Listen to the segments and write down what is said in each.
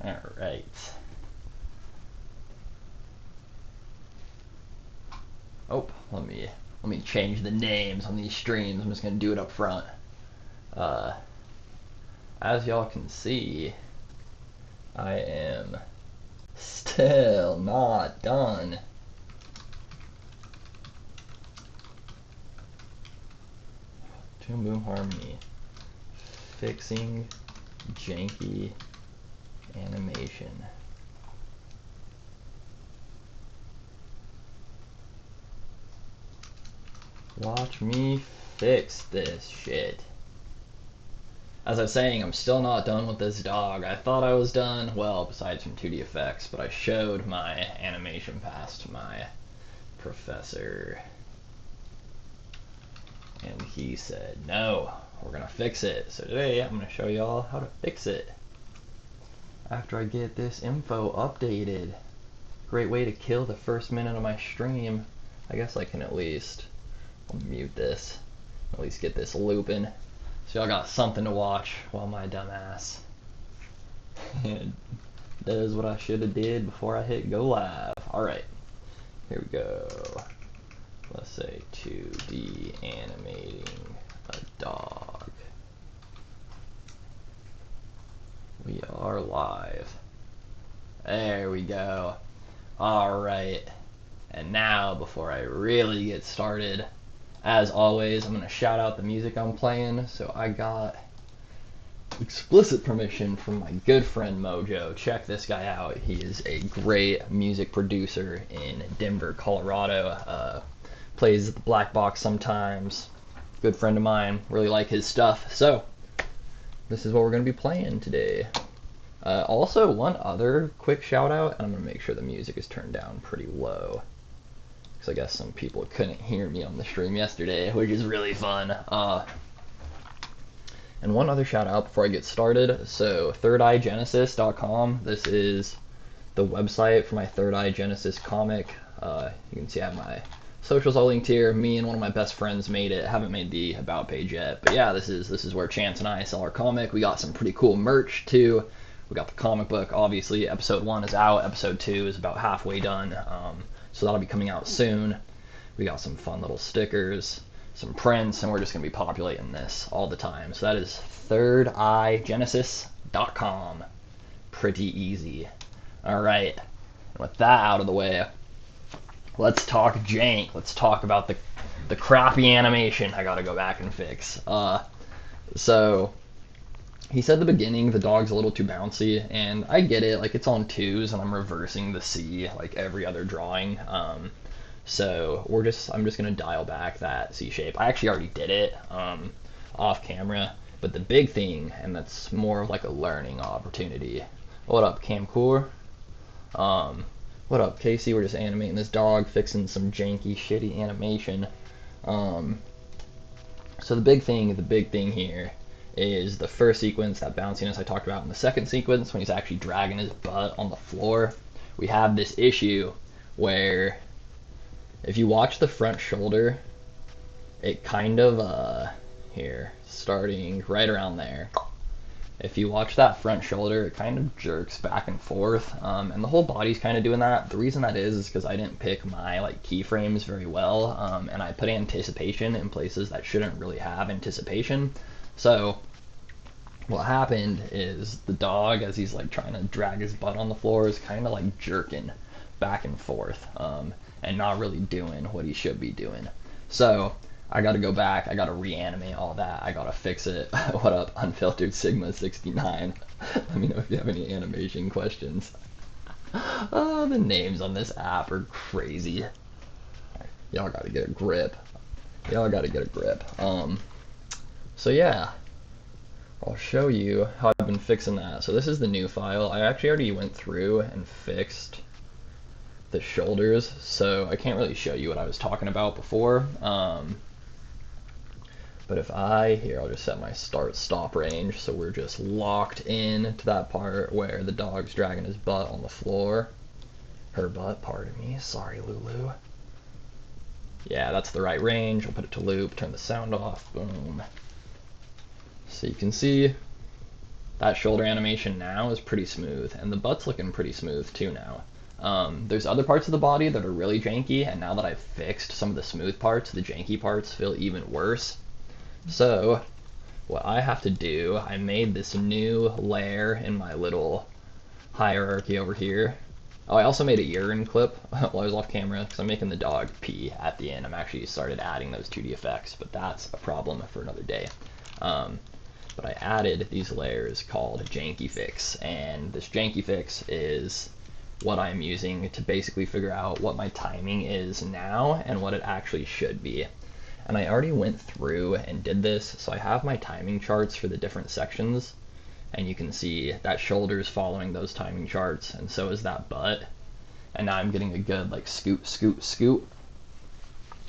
Alright. Oh, let me change the names on these streams. I'm just gonna do it up front. As y'all can see, I am still not done. ToonBoom Harmony. Fixing janky animation. Watch me fix this shit. As I was saying, I'm still not done with this dog. I thought I was done, well, besides from 2D effects, but I showed my animation pass to my professor. And he said, no, we're gonna fix it. So today I'm gonna show y'all how to fix it. After I get this info updated. Great way to kill the first minute of my stream. I guess I can at least, I'll mute this, at least get this looping. So y'all got something to watch while my dumbass does what I should have did before I hit go live. Alright, here we go. Let's say 2D animating a dog. We are live. There we go. Alright, and now before I really get started, as always, I'm going to shout out the music I'm playing. So I got explicit permission from my good friend Mojo. Check this guy out. He is a great music producer in Denver, Colorado. Plays at the Black Box sometimes. Good friend of mine. Really like his stuff. So this is what we're going to be playing today. Also, one other quick shout out, and I'm going to make sure the music is turned down pretty low. I guess some people couldn't hear me on the stream yesterday, which is really fun. And one other shout out before I get started. So thirdeyegenesis.com. This is the website for my Third Eye Genesis comic. You can see I have my socials all linked here. Me and one of my best friends made it. Haven't made the about page yet, but yeah, this is where Chance and I sell our comic. We got some pretty cool merch too. We got the comic book. Obviously, episode 1 is out. Episode 2 is about halfway done. So that'll be coming out soon. We got some fun little stickers, some prints, and we're just going to be populating this all the time. So that is thirdeyegenesis.com. Pretty easy. Alright, and with that out of the way, let's talk jank. Let's talk about the crappy animation I gotta go back and fix. So he said at the beginning the dog's a little too bouncy, and I get it. Like, it's on 2s, and I'm reversing the C like every other drawing. So I'm just gonna dial back that C shape. I actually already did it off camera, but the big thing, and that's more of like a learning opportunity. What up, Camcore? What up, Casey? We're just animating this dog, fixing some janky, shitty animation. So the big thing here is the first sequence, that bounciness I talked about. In the second sequence, when he's actually dragging his butt on the floor, we have this issue where if you watch the front shoulder, it kind of, here, starting right around there. If you watch that front shoulder, it kind of jerks back and forth, and the whole body's kind of doing that. The reason that is because I didn't pick my like keyframes very well, and I put anticipation in places that shouldn't really have anticipation. So what happened is the dog, as he's like trying to drag his butt on the floor, is kind of like jerking back and forth, and not really doing what he should be doing. So I gotta go back, I gotta reanimate all that, I gotta fix it. What up, Unfiltered Sigma 69? Let me know if you have any animation questions. The names on this app are crazy. Y'all gotta get a grip. Y'all gotta get a grip. So yeah, I'll show you how I've been fixing that. So this is the new file. I actually already went through and fixed the shoulders, so I can't really show you what I was talking about before. But if I'll just set my start-stop range, so we're just locked in to that part where the dog's dragging his butt on the floor. Her butt, pardon me, sorry Lulu. Yeah, that's the right range. I'll put it to loop, turn the sound off, boom. So you can see that shoulder animation now is pretty smooth, and the butt's looking pretty smooth too now. There's other parts of the body that are really janky, and now that I've fixed some of the smooth parts, the janky parts feel even worse. So what I have to do, I made this new layer in my little hierarchy over here. Oh, I also made a urine clip while I was off camera because I'm making the dog pee at the end. I'm actually started adding those 2D effects, but that's a problem for another day. But I added these layers called Janky Fix, and this Janky Fix is what I'm using to basically figure out what my timing is now and what it actually should be. And I already went through and did this, so I have my timing charts for the different sections, and you can see that shoulder's following those timing charts, and so is that butt. And now I'm getting a good like scoot, scoot, scoot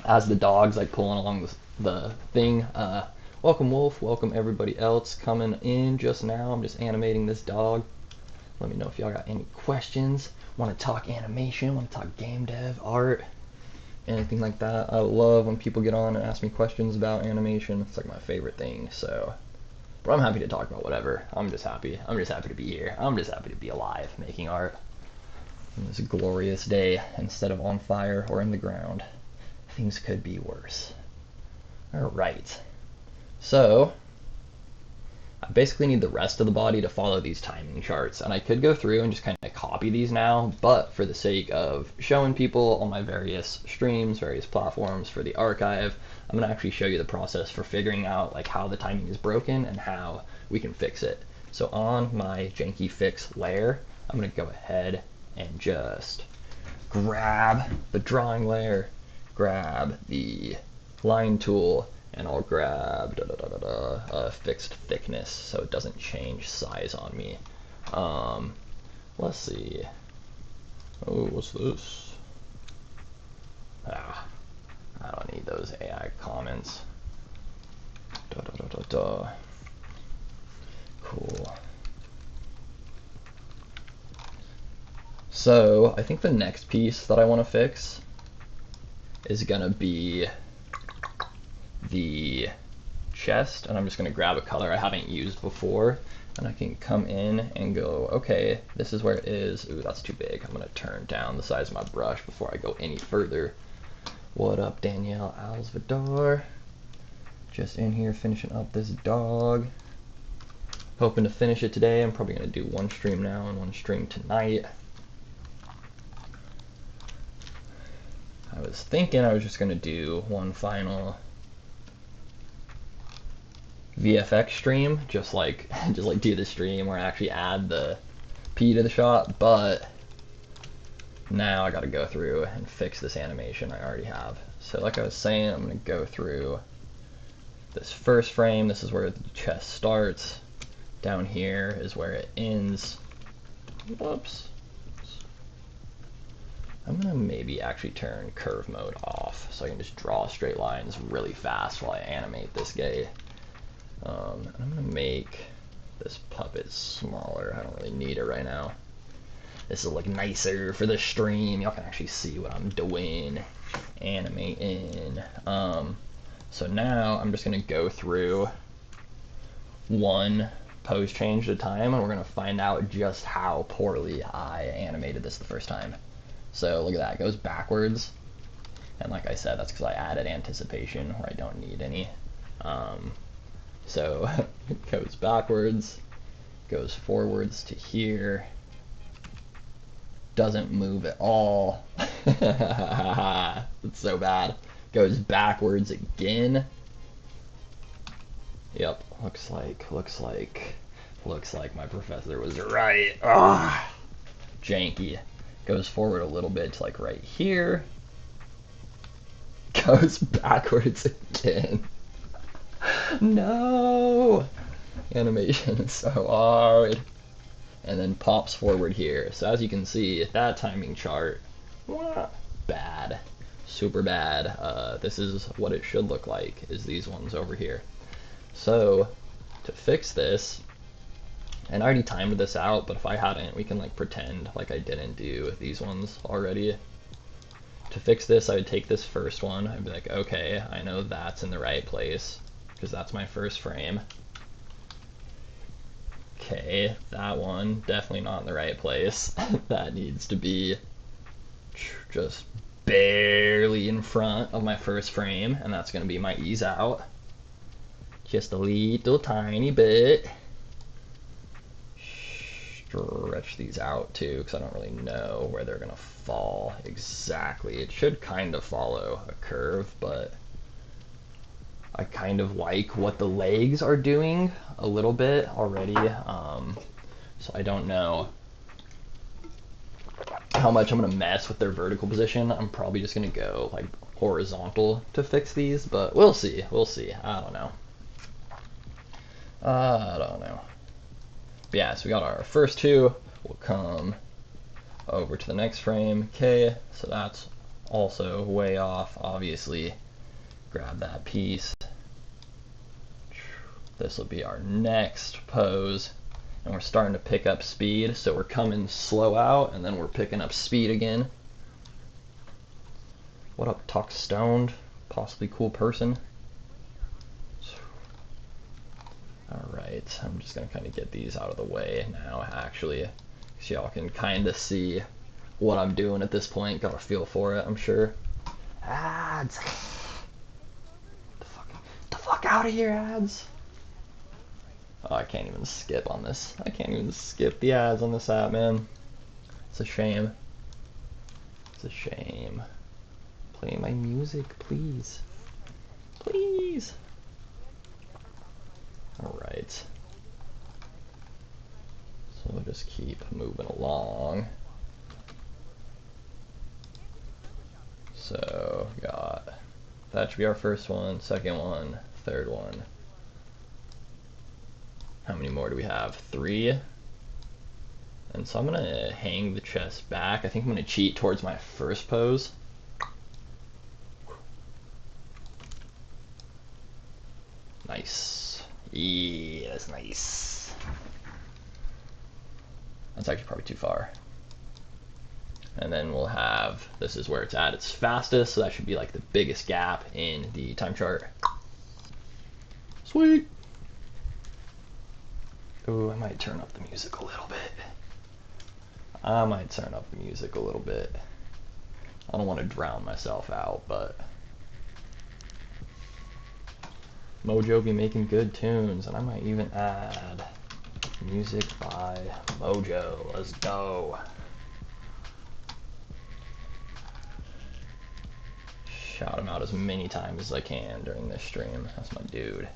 as the dog's like pulling along the thing. Welcome Wolf, welcome everybody else coming in just now. I'm just animating this dog. Let me know if y'all got any questions. Want to talk animation, want to talk game dev, art, anything like that. I love when people get on and ask me questions about animation. It's like my favorite thing. So, but I'm happy to talk about whatever. I'm just happy to be here. I'm just happy to be alive making art on this glorious day instead of on fire or in the ground. Things could be worse. All right. So I basically need the rest of the body to follow these timing charts, and I could go through and just kind of copy these now, but for the sake of showing people on my various streams, various platforms for the archive, I'm going to actually show you the process for figuring out like how the timing is broken and how we can fix it. So on my Janky Fix layer, I'm going to go ahead and just grab the drawing layer, grab the line tool, and I'll grab fixed thickness so it doesn't change size on me. Let's see. Oh, what's this? I don't need those AI comments. Cool. So I think the next piece that I want to fix is gonna be the chest, and I'm just going to grab a color I haven't used before, and I can come in and go, okay, this is where it is. Ooh, that's too big. I'm going to turn down the size of my brush before I go any further. What up, Danielle Alsvador? Just in here finishing up this dog. Hoping to finish it today. I'm probably going to do one stream now and one stream tonight. I was thinking I was just going to do one final VFX stream, just like do the stream where I actually add the P to the shot, but now I gotta go through and fix this animation I already have. So like I was saying, I'm gonna go through this first frame. This is where the chest starts. Down here is where it ends. Whoops. I'm gonna maybe actually turn curve mode off so I can just draw straight lines really fast while I animate this guy. I'm gonna make this puppet smaller. I don't really need it right now. This will look nicer for the stream. Y'all can actually see what I'm doing, animating. So now I'm just gonna go through one pose change at a time, and we're gonna find out just how poorly I animated this the first time. So look at that, it goes backwards. And like I said, that's because I added anticipation where I don't need any. So it goes backwards, goes forwards to here, doesn't move at all. It's so bad. Goes backwards again. Yep, looks like my professor was right. Ah, janky. Goes forward a little bit to like right here. Goes backwards again. No! Animation is so hard. And then pops forward here. So as you can see, that timing chart, bad. Super bad. This is what it should look like, is these ones over here. So, to fix this, and I already timed this out, but if I hadn't, we can like pretend like I didn't do these ones already. To fix this, I would take this first one, I'd be like, okay, I know that's in the right place, because that's my first frame. Okay, that one definitely not in the right place. That needs to be just barely in front of my first frame, and that's going to be my ease out. Just a little tiny bit. Stretch these out too, because I don't really know where they're going to fall exactly. It should kind of follow a curve, but I kind of like what the legs are doing a little bit already, so I don't know how much I'm going to mess with their vertical position. I'm probably just going to go like horizontal to fix these, but we'll see. We'll see. I don't know. I don't know. But yeah, so we got our first two. We'll come over to the next frame. Okay, so that's also way off, obviously. Grab that piece. This will be our next pose. And we're starting to pick up speed, so we're coming slow out, and then we're picking up speed again. What up, Tuck Stoned? Possibly cool person. Alright, I'm just going to kind of get these out of the way now, actually, so y'all can kind of see what I'm doing at this point. Got a feel for it, I'm sure. Ads! The fuck out of here, ads! Oh, I can't even skip on this. I can't even skip the ads on this app, man. It's a shame. It's a shame. Play my music, please. Please! Alright. So we'll just keep moving along. So, got that should be our first one, second one, third one. How many more do we have? 3. And so I'm gonna hang the chest back. I think I'm gonna cheat towards my first pose. Nice. Yeah, that's nice. That's actually probably too far. And then we'll have, this is where it's at its fastest, so that should be like the biggest gap in the time chart. Sweet. Ooh, I might turn up the music a little bit. I might turn up the music a little bit. I don't want to drown myself out, but Mojo be making good tunes, and I might even add music by Mojo. Let's go. Shout him out as many times as I can during this stream. That's my dude.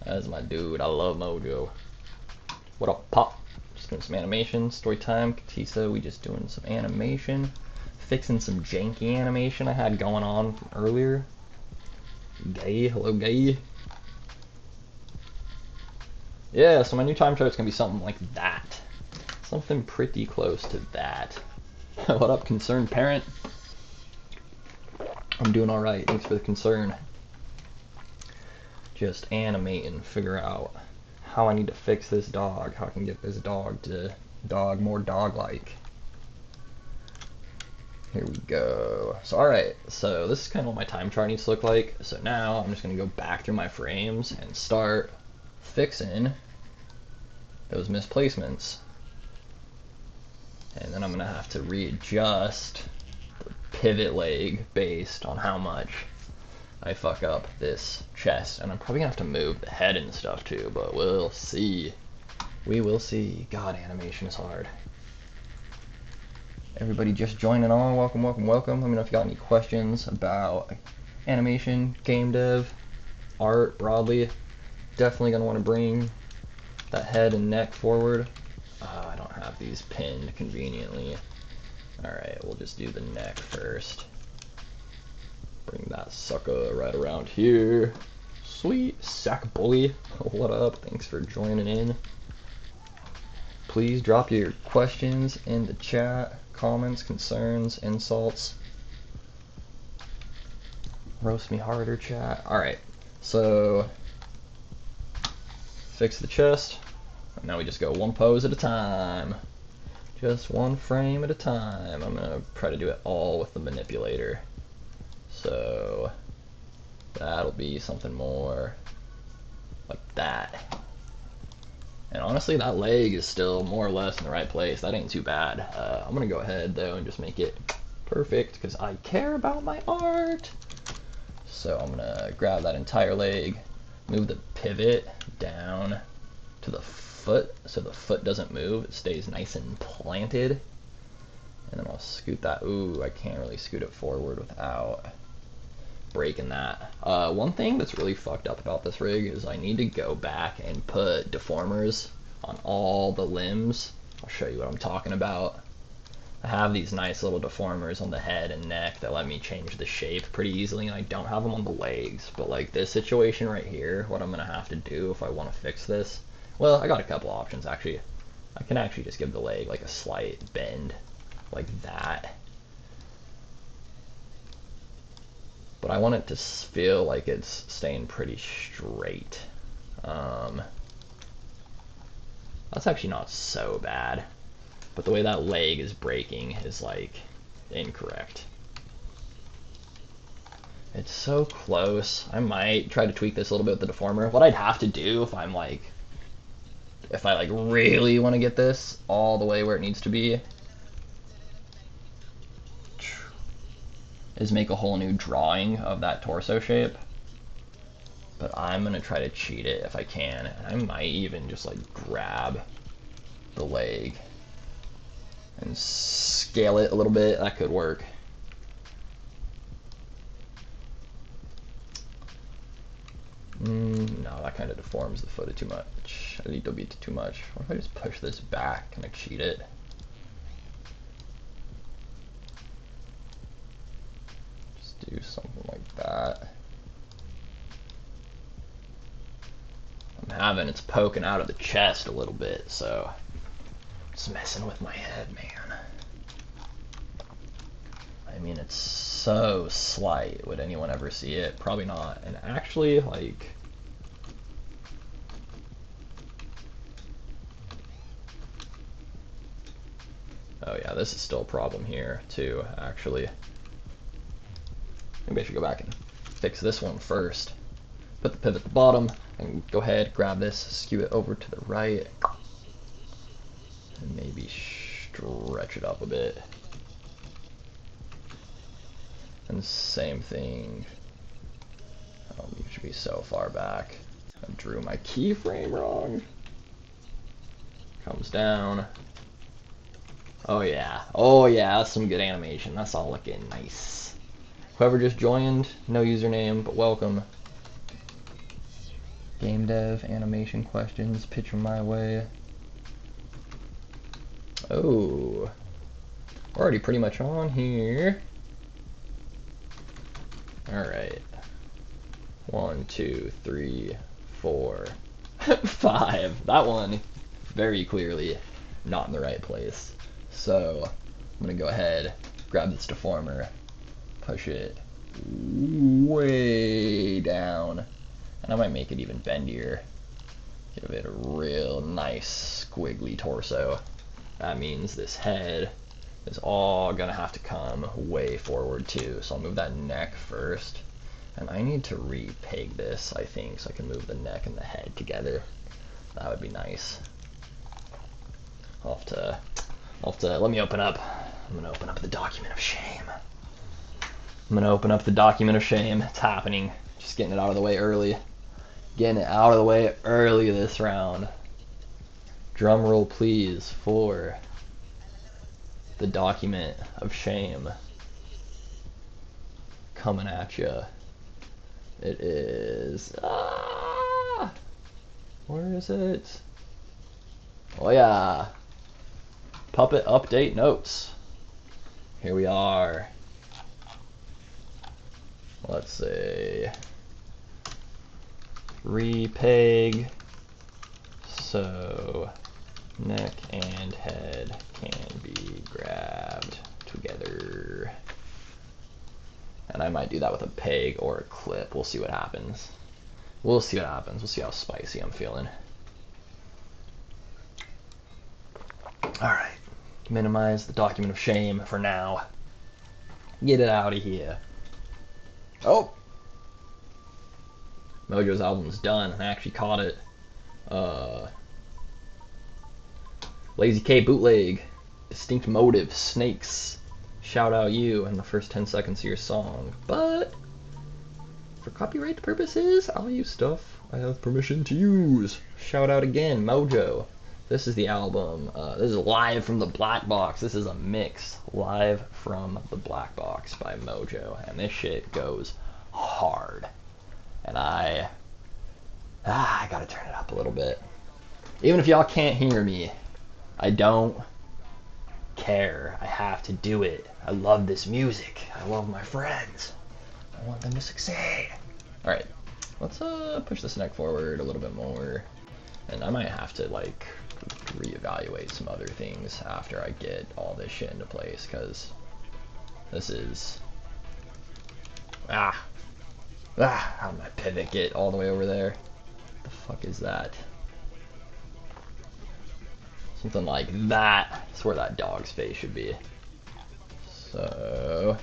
That's my dude. I love Mojo. What up, Pop? Just doing some animation. Story time. Katisa, we just doing some animation. Fixing some janky animation I had going on from earlier. Gay. Hello, gay. Yeah, so my new time chart's gonna be something like that. Something pretty close to that. What up, concerned parent? I'm doing alright, thanks for the concern. Just animate and figure out how I need to fix this dog, how I can get this dog to more dog-like. Here we go. So alright, so this is kind of what my time chart needs to look like. So now I'm just gonna go back through my frames and start fixing those misplacements. And then I'm gonna have to readjust the pivot leg based on how much I fuck up this chest. And I'm probably gonna have to move the head and stuff too, but we'll see. We will see. God, animation is hard. Everybody just joining on, welcome, welcome, welcome. Let me know if you got any questions about animation, game dev, art broadly. Definitely gonna want to bring that head and neck forward. I don't have these pinned conveniently. Alright, we'll just do the neck first. Bring that sucker right around here. Sweet, sack bully. What up? Thanks for joining in. Please drop your questions in the chat, comments, concerns, insults. Roast me harder, chat. Alright, so fix the chest. Now we just go one pose at a time. Just one frame at a time. I'm gonna try to do it all with the manipulator. So that'll be something more like that. And honestly, that leg is still more or less in the right place. That ain't too bad. I'm gonna go ahead though and just make it perfect because I care about my art. So I'm gonna grab that entire leg, move the pivot down to the foot so the foot doesn't move. It stays nice and planted. And then I'll scoot that. Ooh, I can't really scoot it forward without breaking that. One thing that's really fucked up about this rig is I need to go back and put deformers on all the limbs. I'll show you what I'm talking about. I have these nice little deformers on the head and neck that let me change the shape pretty easily, and I don't have them on the legs. But like this situation right here, what I'm gonna have to do if I want to fix this, well, I got a couple options actually. I can actually just give the leg like a slight bend like that. But I want it to feel like it's staying pretty straight. That's actually not so bad. But the way that leg is breaking is like incorrect. It's so close. I might try to tweak this a little bit with the deformer. What I'd have to do if I'm like, if I like really want to get this all the way where it needs to be, is make a whole new drawing of that torso shape. But I'm gonna try to cheat it if I can. And I might even just like grab the leg and scale it a little bit. That could work. No, that kind of deforms the foot too much. A little bit too much. What if I just push this back? Can I cheat it? Just do something like that. I'm having it's poking out of the chest a little bit, so it's messing with my head, man. I mean, it's so slight. Would anyone ever see it? Probably not. And actually, like, oh yeah, this is still a problem here too, actually. Maybe I should go back and fix this one first. Put the pivot at the bottom, and go ahead, grab this, skew it over to the right, and maybe stretch it up a bit. And same thing. Oh, you should be so far back. I drew my keyframe wrong. Comes down. Oh yeah, that's some good animation. That's all looking nice. Whoever just joined, no username, but welcome. Game dev, animation questions, pitch 'em my way. Oh, we're already pretty much on here. Alright. 1, 2, 3, 4, 5. That one, very clearly not in the right place. So, I'm gonna go ahead, grab this deformer, push it way down, and I might make it even bendier. Give it a real nice squiggly torso. That means this head is all gonna have to come way forward too. So I'll move that neck first. And I need to re-peg this, I think, so I can move the neck and the head together. That would be nice. I'll have to, let me open up. I'm gonna open up the document of shame. I'm gonna open up the document of shame. It's happening. Just getting it out of the way early. Getting it out of the way early this round. Drum roll please for the document of shame coming at ya. It is, where is it? Oh yeah, puppet update notes. Here we are. Let's say repeg so neck and head can be grabbed together. And I might do that with a peg or a clip. We'll see what happens. We'll see what happens. We'll see how spicy I'm feeling. Alright. Minimize the document of shame for now. Get it out of here. Oh! Mojo's album's done. I actually caught it. Lazy K bootleg. Distinct motive. Snakes. Shout out you in the first 10 seconds of your song. But for copyright purposes, I'll use stuff I have permission to use. Shout out again, Mojo. This is the album. This is Live from the Black Box. This is a mix. Live from the Black Box by Mojo. And this shit goes hard. And I gotta turn it up a little bit. Even if y'all can't hear me, I don't care. I have to do it. I love this music. I love my friends. I want them to succeed. Alright, let's push this neck forward a little bit more. And I might have to like reevaluate some other things after I get all this shit into place, because this is how did my pivot get all the way over there? What the fuck is that? Something like that. That's where that dog's face should be. So,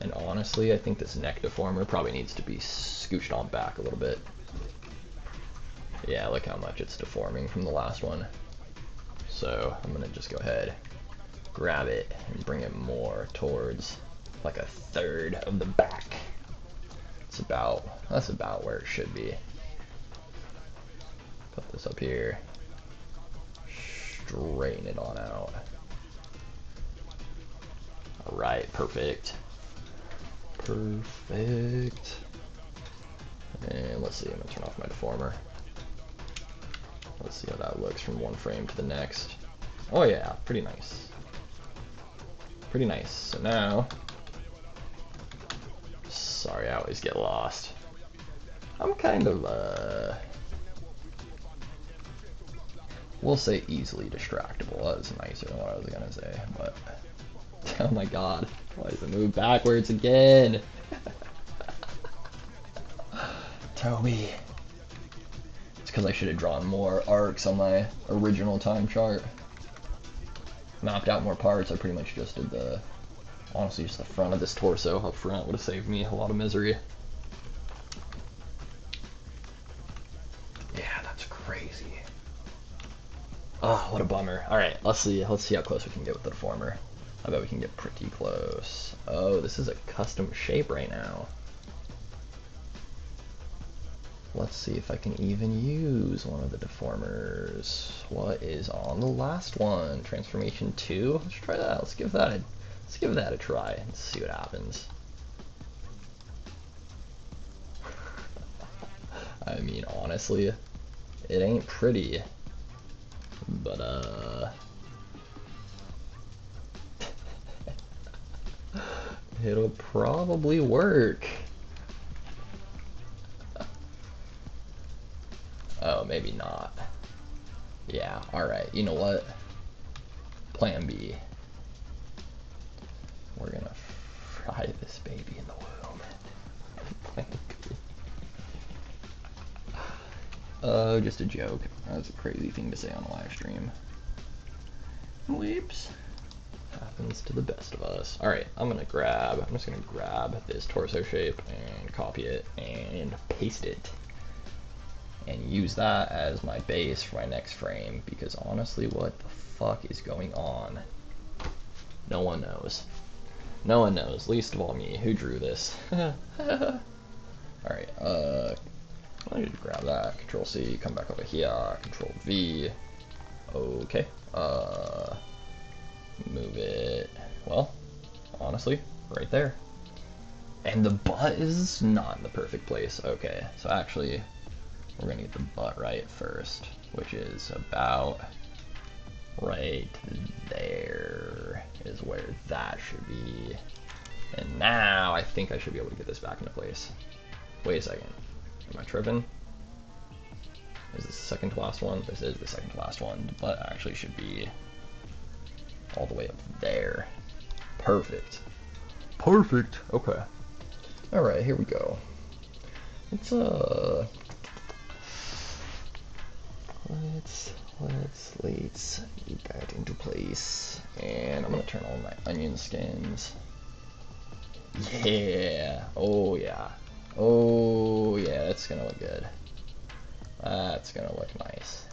and honestly, I think this neck deformer probably needs to be scooched on back a little bit. Yeah, look how much it's deforming from the last one. So I'm gonna just go ahead, grab it, and bring it more towards like a third of the back. That's about where it should be. Put this up here, straighten it on out. Alright, perfect. Perfect. And let's see, I'm gonna turn off my deformer. Let's see how that looks from one frame to the next. Oh yeah, pretty nice. Pretty nice. So now, sorry, I always get lost. I'm kind of, we'll say easily distractible. That was nicer than what I was gonna say, but oh my god, why does it move backwards again? Tell me. It's because I should have drawn more arcs on my original time chart. Mapped out more parts. I pretty much just did honestly just the front of this torso up front would have saved me a lot of misery. Yeah, that's crazy. Oh, what a bummer. Alright, let's see how close we can get with the deformer. I bet we can get pretty close. Oh, this is a custom shape right now. Let's see if I can even use one of the deformers. What is on the last one? Transformation 2? Let's try that. Let's give that a try and see what happens. I mean, honestly, it ain't pretty, but it'll probably work. Oh, maybe not. Yeah, alright, you know what? Plan B. We're gonna fry this baby in the womb. Plan B. Oh, just a joke. That's a crazy thing to say on a live stream. Whoops. Happens to the best of us. Alright, I'm just gonna grab this torso shape and copy it and paste it. And use that as my base for my next frame, because honestly, what the fuck is going on? No one knows. No one knows, least of all me. Who drew this? Alright, let me just grab that, Control C, come back over here, Control V. Okay, move it, well, honestly, right there. And the butt is not in the perfect place. Okay, so actually, we're gonna get the butt right first, which is about right there is where that should be. And now I think I should be able to get this back into place. Wait a second, am I tripping? Is this the second to last one? This is the second to last one. The butt actually should be all the way up there. Perfect. Perfect. Okay. Alright, here we go. Let's get that into place. And I'm gonna turn on my onion skins. Yeah. Oh yeah. Oh yeah, that's gonna look good. That's gonna look nice.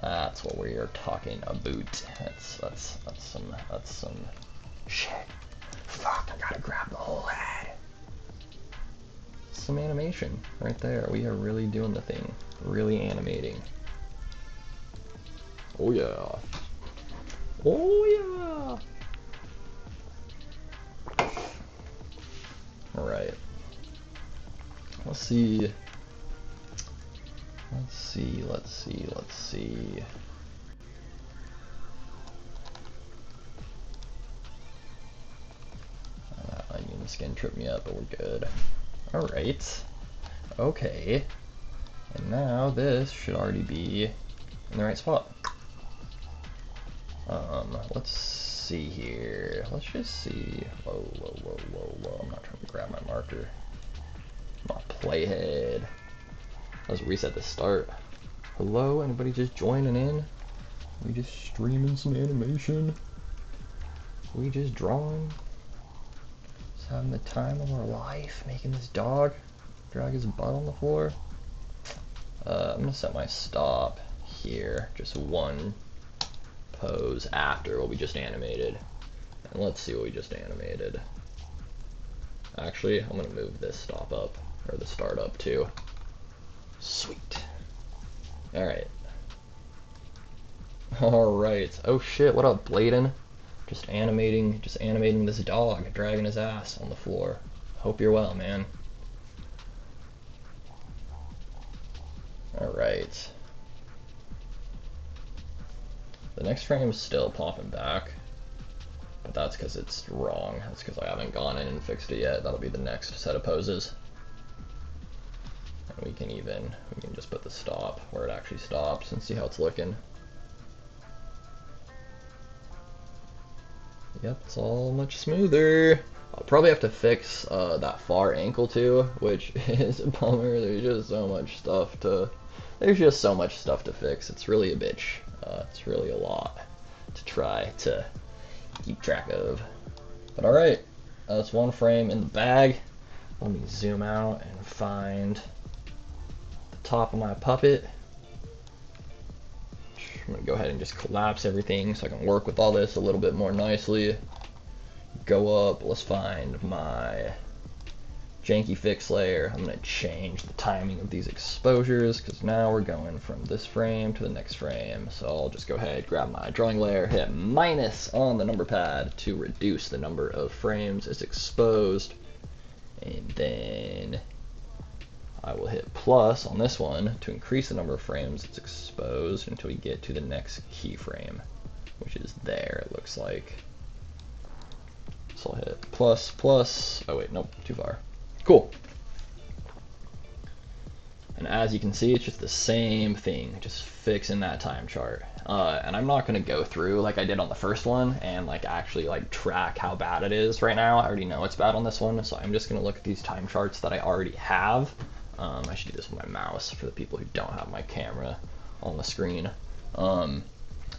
That's what we are talking about. That's some shit. Fuck, I gotta grab the whole head. Some animation right there. We are really doing the thing. Really animating. Oh yeah. Oh yeah. Alright. Let's see. Let's see. That onion skin tripped me up, but we're good. Alright. Okay. And now this should already be in the right spot. Let's see here. Let's just see. Whoa. I'm not trying to grab my marker. My playhead. Let's reset the start. Hello, anybody just joining in? We just streaming some animation. We just drawing. Just having the time of our life, making this dog drag his butt on the floor. I'm gonna set my stop here. Just one pose after what we just animated. And let's see what we just animated. Actually, I'm gonna move this stop up, or the start up too. Sweet. Alright. Alright. Oh shit, what up, Bladen? Just animating this dog, dragging his ass on the floor. Hope you're well, man. Alright. The next frame is still popping back, but that's because it's wrong. That's because I haven't gone in and fixed it yet. That'll be the next set of poses. And we can just put the stop where it actually stops and see how it's looking. Yep, it's all much smoother. I'll probably have to fix that far ankle too, which is a bummer. There's just so much stuff to fix. It's really a bitch. It's really a lot to try to keep track of. But alright, that's one frame in the bag. Let me zoom out and find the top of my puppet. I'm gonna go ahead and just collapse everything so I can work with all this a little bit more nicely. Go up, let's find my janky fix layer. I'm gonna change the timing of these exposures because now we're going from this frame to the next frame. So I'll just go ahead, grab my drawing layer, hit minus on the number pad to reduce the number of frames it's exposed, and then I will hit plus on this one to increase the number of frames it's exposed until we get to the next keyframe, which is there, it looks like. So I'll hit plus, oh wait, nope, too far. Cool. And as you can see, it's just the same thing, just fixing that time chart. And I'm not gonna go through like I did on the first one and like actually like track how bad it is right now. I already know it's bad on this one, so I'm just gonna look at these time charts that I already have. I should do this with my mouse for the people who don't have my camera on the screen. I'm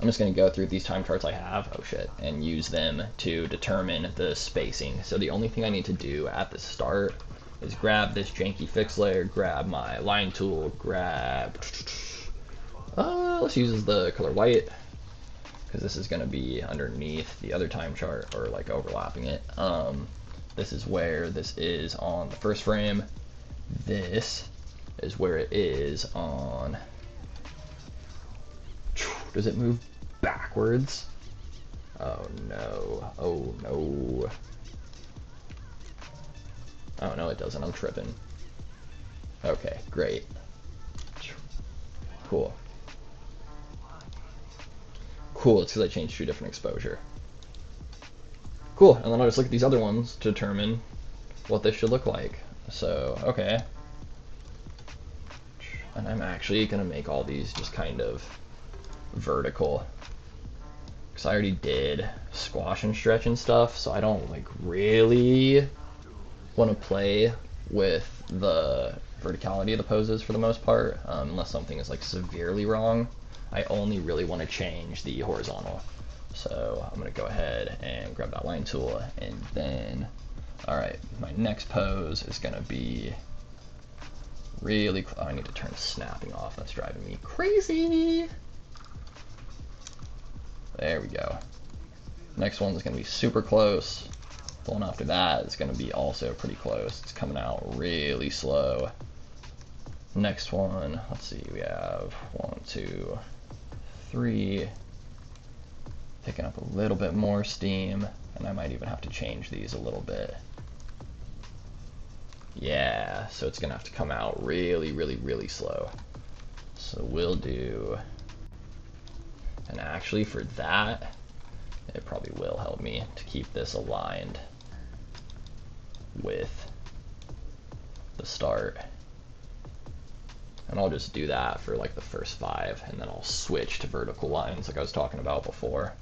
just going to go through these time charts I have, oh shit, and use them to determine the spacing. So the only thing I need to do at the start is grab this janky fix layer, grab my line tool, let's use the color white, because this is going to be underneath the other time chart, or like overlapping it. This is where this is on the first frame. This is where it is on... Does it move backwards? Oh no. Oh no. Oh no, it doesn't. I'm tripping. Okay, great. Cool. Cool, it's because I changed to a different exposure. Cool, and then I'll just look at these other ones to determine what this should look like. So, okay. And I'm actually gonna make all these just kind of vertical, because I already did squash and stretch and stuff, so I don't like really want to play with the verticality of the poses for the most part, unless something is like severely wrong. I only really want to change the horizontal. So I'm gonna go ahead and grab that line tool, and then alright, my next pose is gonna be really I need to turn snapping off, that's driving me crazy. There we go. Next one's going to be super close. The one after that is going to be also pretty close. It's coming out really slow. Next one, let's see, we have 1, 2, 3. Picking up a little bit more steam, and I might even have to change these a little bit. Yeah, so it's going to have to come out really, really, really slow. So we'll do, and actually for that, it probably will help me to keep this aligned with the start. And I'll just do that for like the first 5, and then I'll switch to vertical lines like I was talking about before.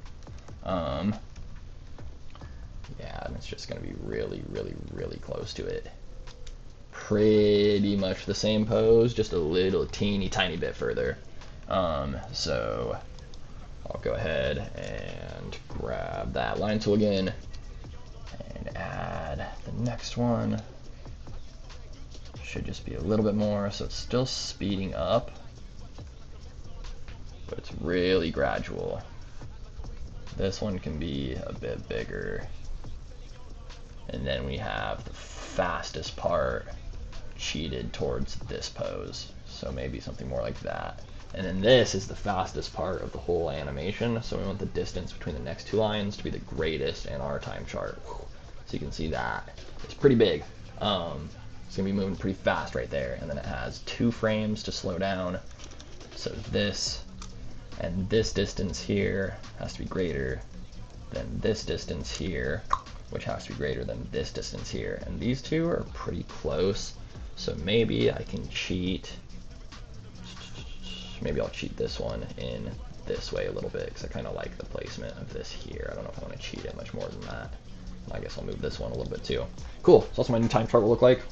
Yeah, and it's just gonna be really, really, really close to it. Pretty much the same pose, just a little teeny tiny bit further. So I'll go ahead and grab that line tool again and add the next one. Should just be a little bit more, so it's still speeding up, but it's really gradual. This one can be a bit bigger. And then we have the fastest part cheated towards this pose, so maybe something more like that. And then this is the fastest part of the whole animation, so we want the distance between the next 2 lines to be the greatest in our time chart. So you can see that. It's pretty big. It's going to be moving pretty fast right there, and then it has 2 frames to slow down. So this and this distance here has to be greater than this distance here, which has to be greater than this distance here. And these 2 are pretty close, so maybe I can cheat. Maybe I'll cheat this one in this way a little bit, because I kind of like the placement of this here. I don't know if I want to cheat it much more than that. I guess I'll move this one a little bit too. Cool, so that's what my new time chart will look like.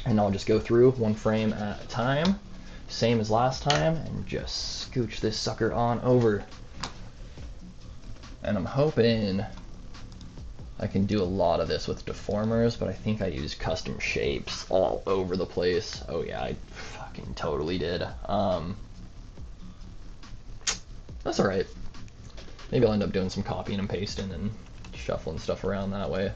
And I'll just go through 1 frame at a time, same as last time, and just scooch this sucker on over. And I'm hoping I can do a lot of this with deformers, but I think I used custom shapes all over the place. Oh yeah, I fucking totally did. That's alright. Maybe I'll end up doing some copying and pasting and shuffling stuff around that way.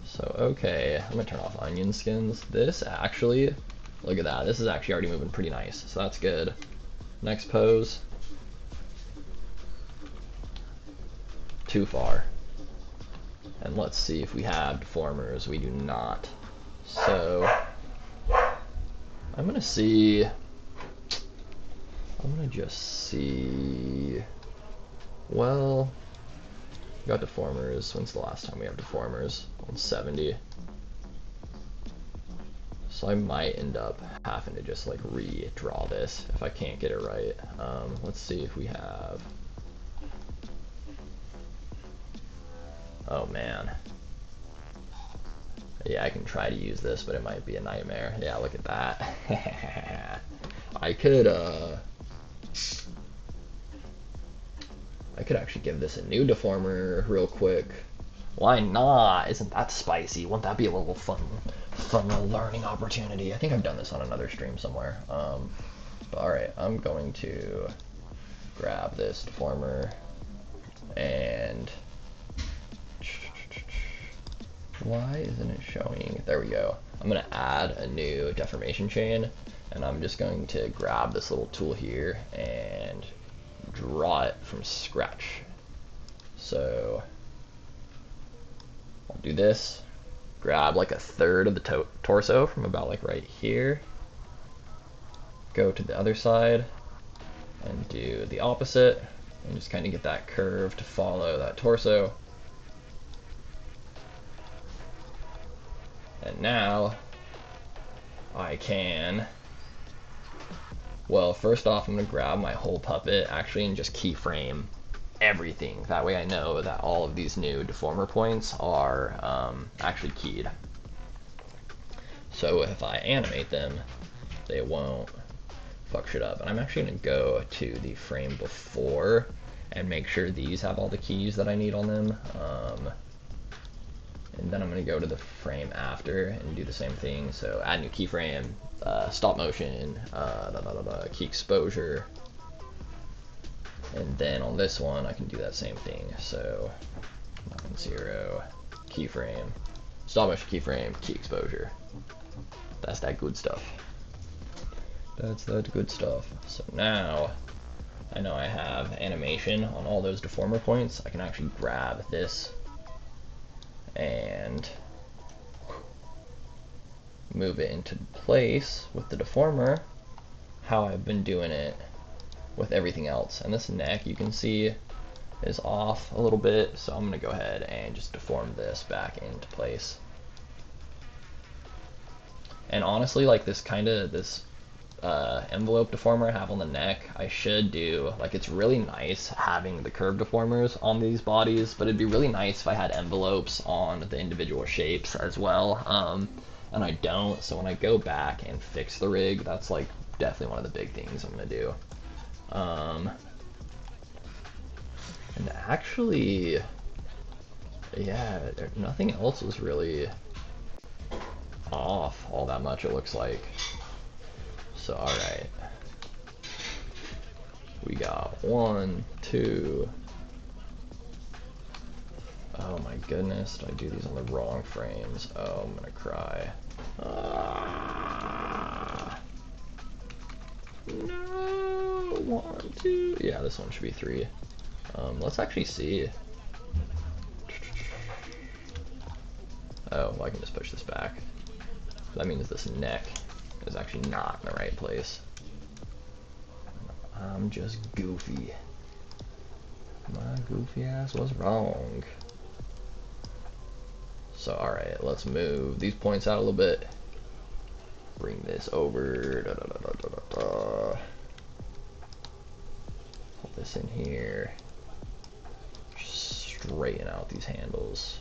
So, okay, I'm gonna turn off onion skins. This actually, look at that, this is actually already moving pretty nice, so that's good. Next pose. Too far. And let's see if we have deformers. We do not. So, I'm gonna see, I'm gonna just see, well, we got deformers. When's the last time we have deformers? 170. So I might end up having to just like redraw this if I can't get it right. Let's see if we have, oh man. Yeah, I can try to use this, but it might be a nightmare. Yeah, look at that. I could actually give this a new deformer real quick. Why not? Isn't that spicy? Won't that be a little fun learning opportunity? I think I've done this on another stream somewhere. But alright, I'm going to grab this deformer and why isn't it showing? There we go. I'm going to add a new deformation chain, and I'm just going to grab this little tool here and draw it from scratch. So I'll do this, grab like a third of the torso from about like right here, go to the other side and do the opposite, and just kind of get that curve to follow that torso. And now I can, well, first off, I'm going to grab my whole puppet actually and just keyframe everything. That way I know that all of these new deformer points are actually keyed. So if I animate them, they won't fuck shit up. And I'm actually going to go to the frame before and make sure these have all the keys that I need on them. And then I'm going to go to the frame after and do the same thing. So add new keyframe, stop motion, key exposure, And then on this one, I can do that same thing. So 0, keyframe, stop motion keyframe, key exposure. That's that good stuff. That's that good stuff. So now I know I have animation on all those deformer points. I can actually grab this and move it into place with the deformer, how I've been doing it with everything else. And this neck, you can see, is off a little bit, so I'm gonna go ahead and just deform this back into place. And honestly, like this envelope deformer I have on the neck, I should do, like, it's really nice having the curve deformers on these bodies, but it'd be really nice if I had envelopes on the individual shapes as well. And I don't, so when I go back and fix the rig, that's like definitely one of the big things I'm gonna do. And actually, yeah, nothing else was really off all that much, it looks like. So, alright. We got 1, 2. Oh my goodness, did I do these on the wrong frames? Oh, I'm gonna cry. No! 1, 2. Yeah, this one should be 3. Let's actually see. Oh, well, I can just push this back. That means this neck is actually not in the right place. I'm just goofy. My goofy ass was wrong. So, alright, let's move these points out a little bit. Bring this over. Put this in here. Just straighten out these handles.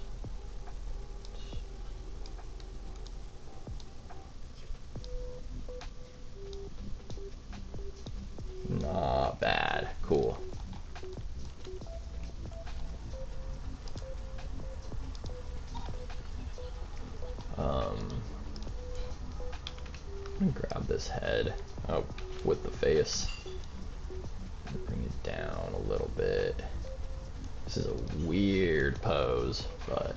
Not bad. Cool. I'm gonna grab this head. Oh, with the face. Bring it down a little bit. This is a weird pose, but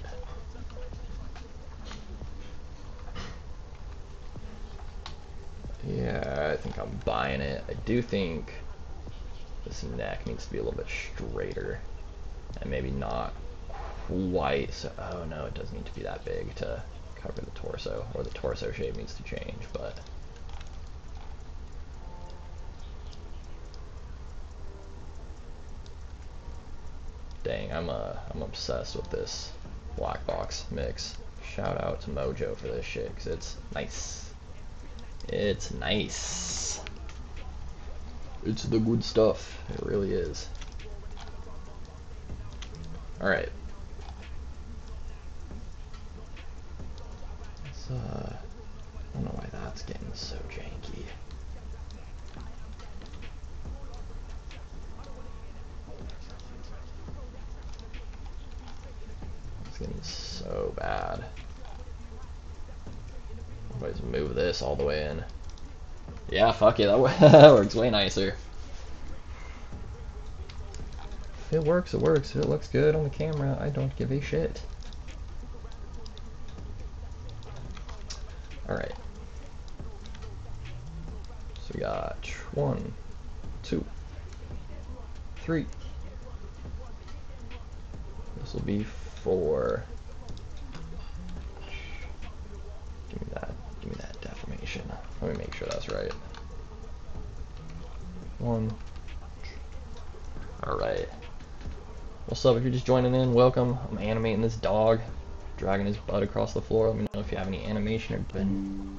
yeah, I think I'm buying it. I do think this neck needs to be a little bit straighter, and maybe not quite so. Oh no, it doesn't need to be that big to cover the torso, or the torso shape needs to change, but dang, I'm obsessed with this black box mix. Shout out to Mojo for this shit, because it's nice. It's nice. It's the good stuff. It really is. Alright. I don't know why that's getting so janky. It's getting so bad. Let's move this all the way in. Yeah, fuck it, that works way nicer. If it works, it works. If it looks good on the camera, I don't give a shit. Alright. So we got 1, 2, 3. This will be 4. Give me that deformation. Let me make sure that's right. 1. Alright. What's up, if you're just joining in, welcome. I'm animating this dog, dragging his butt across the floor. Let me know if you have any animation or been.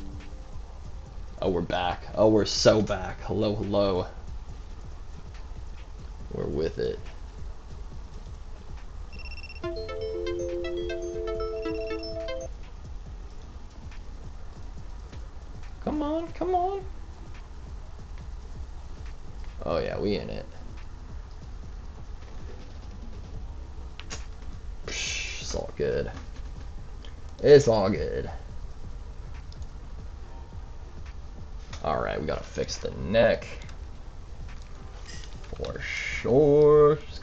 Oh, we're back. Oh, we're so back. Hello, hello. We're with it. Come on, come on. Oh yeah, we in it. Psh, it's all good. It's all good. Alright, we gotta fix the neck. For sure. Sure, it's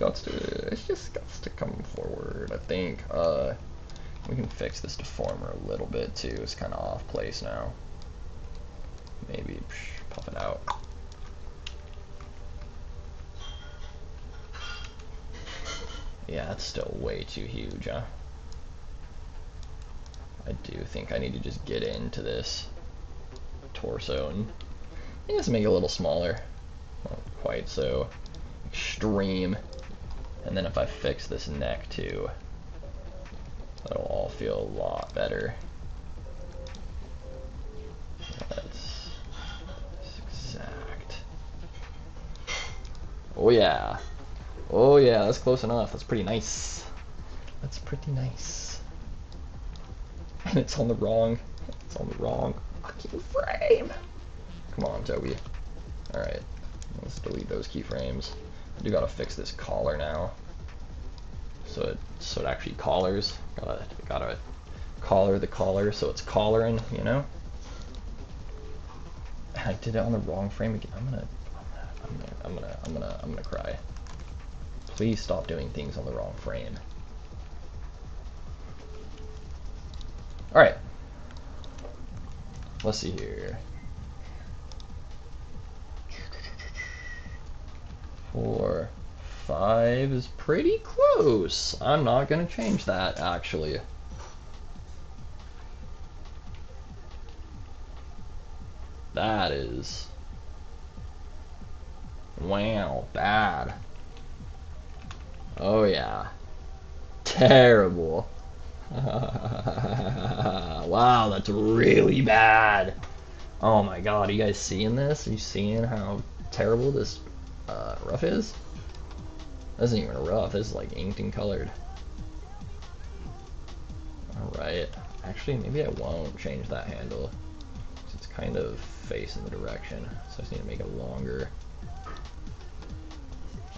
just got to come forward. I think we can fix this deformer a little bit too. It's kind of off place now. Maybe puff it out. Yeah, it's still way too huge, huh? I do think I need to just get into this torso and just make it a little smaller. Not quite so extreme. And then if I fix this neck too, that'll all feel a lot better. That's exact. Oh yeah. Oh yeah, that's close enough. That's pretty nice. That's pretty nice. And it's on the wrong fucking frame. Come on, Toby. Alright. Let's delete those keyframes. I do gotta fix this collar now. So it actually collars. Gotta collar the collar so it's collaring, you know? I did it on the wrong frame again. I'm gonna cry. Please stop doing things on the wrong frame. Alright. Let's see here. 4, 5 is pretty close. I'm not gonna change that, actually. That is... wow, bad. Oh yeah. Terrible. Wow, that's really bad. Oh my god, are you guys seeing this? Are you seeing how terrible this rough is? This isn't even a rough, this is like inked and colored. Alright. Actually, maybe I won't change that handle. It's kind of facing the direction, so I just need to make it longer.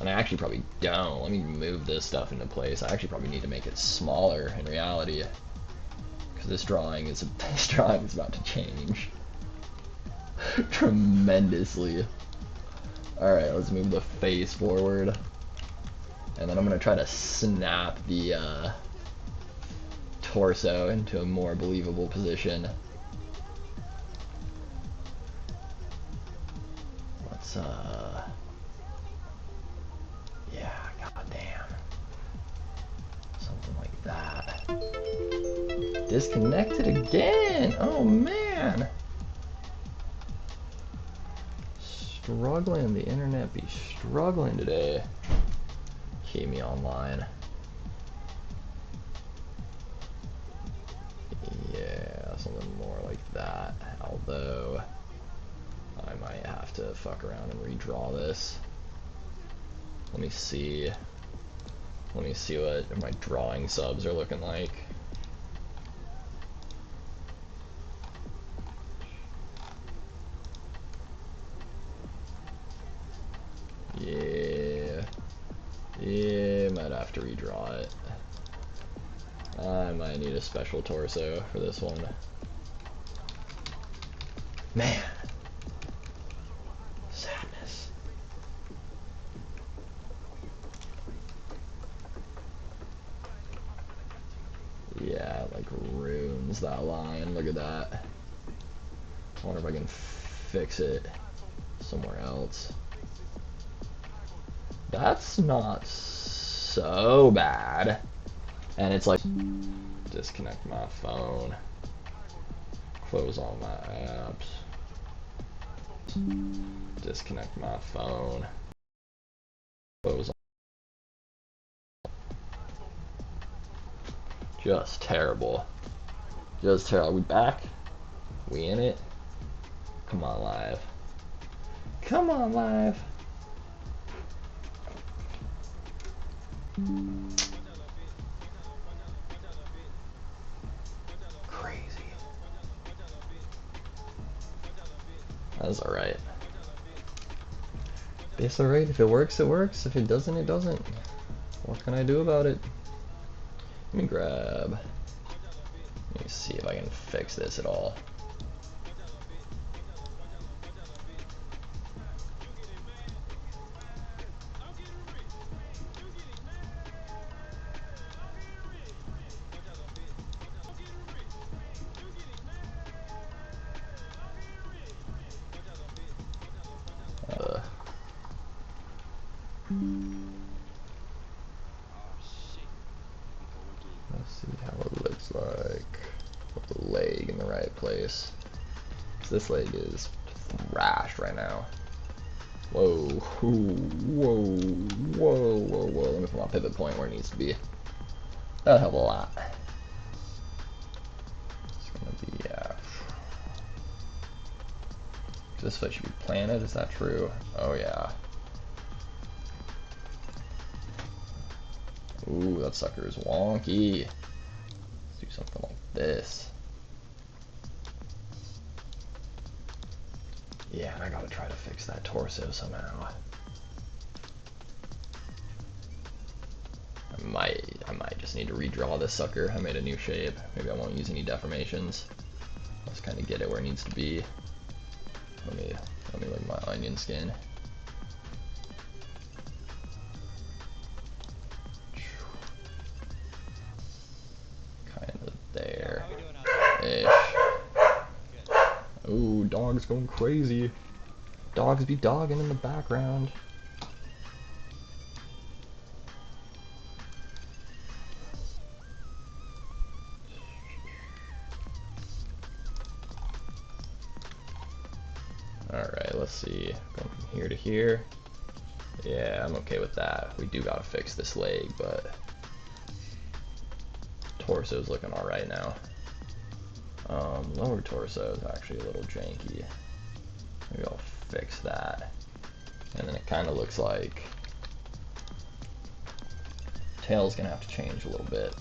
And I actually probably don't. Let me move this stuff into place. I actually probably need to make it smaller in reality, because this drawing is about to change tremendously. Alright, let's move the face forward. And then I'm going to try to snap the torso into a more believable position. Let's, yeah, goddamn. Something like that. Disconnected again! Oh man! Struggling, the internet be struggling today. Keep me online. Yeah, something more like that. Although, I might have to fuck around and redraw this. Let me see. Let me see what my drawing subs are looking like. Yeah, might have to redraw it. I might need a special torso for this one. Man. Sadness. Yeah, it like ruins that line. Look at that. I wonder if I can fix it somewhere else. That's not so bad. And it's like, disconnect my phone. Close all my apps. Disconnect my phone. Close. Just terrible. Just terrible. Are we back? We in it? Come on, live. Come on, live. Crazy. That's alright. It's alright. If it works, it works. If it doesn't, it doesn't. What can I do about it? Let me grab. Let me see if I can fix this at all. Let's see how it looks like with the leg in the right place. This leg is thrashed right now. Whoa, whoa, whoa, whoa, whoa. Let me put my pivot point where it needs to be. That'll help a lot. It's gonna be, this foot should be planted, is that true? Oh yeah. Ooh, that sucker is wonky. Let's do something like this. Yeah, and I gotta try to fix that torso somehow. I might just need to redraw this sucker. I made a new shape. Maybe I won't use any deformations. Let's kind of get it where it needs to be. Let me look at my onion skin. Kind of there. Ish. Ooh, dog's going crazy. Dogs be dogging in the background. Alright, let's see. Going from here to here. Yeah, I'm okay with that. We do gotta fix this leg, but torso's looking alright now. Lower torso is actually a little janky. Maybe I'll fix that. And then it kind of looks like tail's gonna have to change a little bit.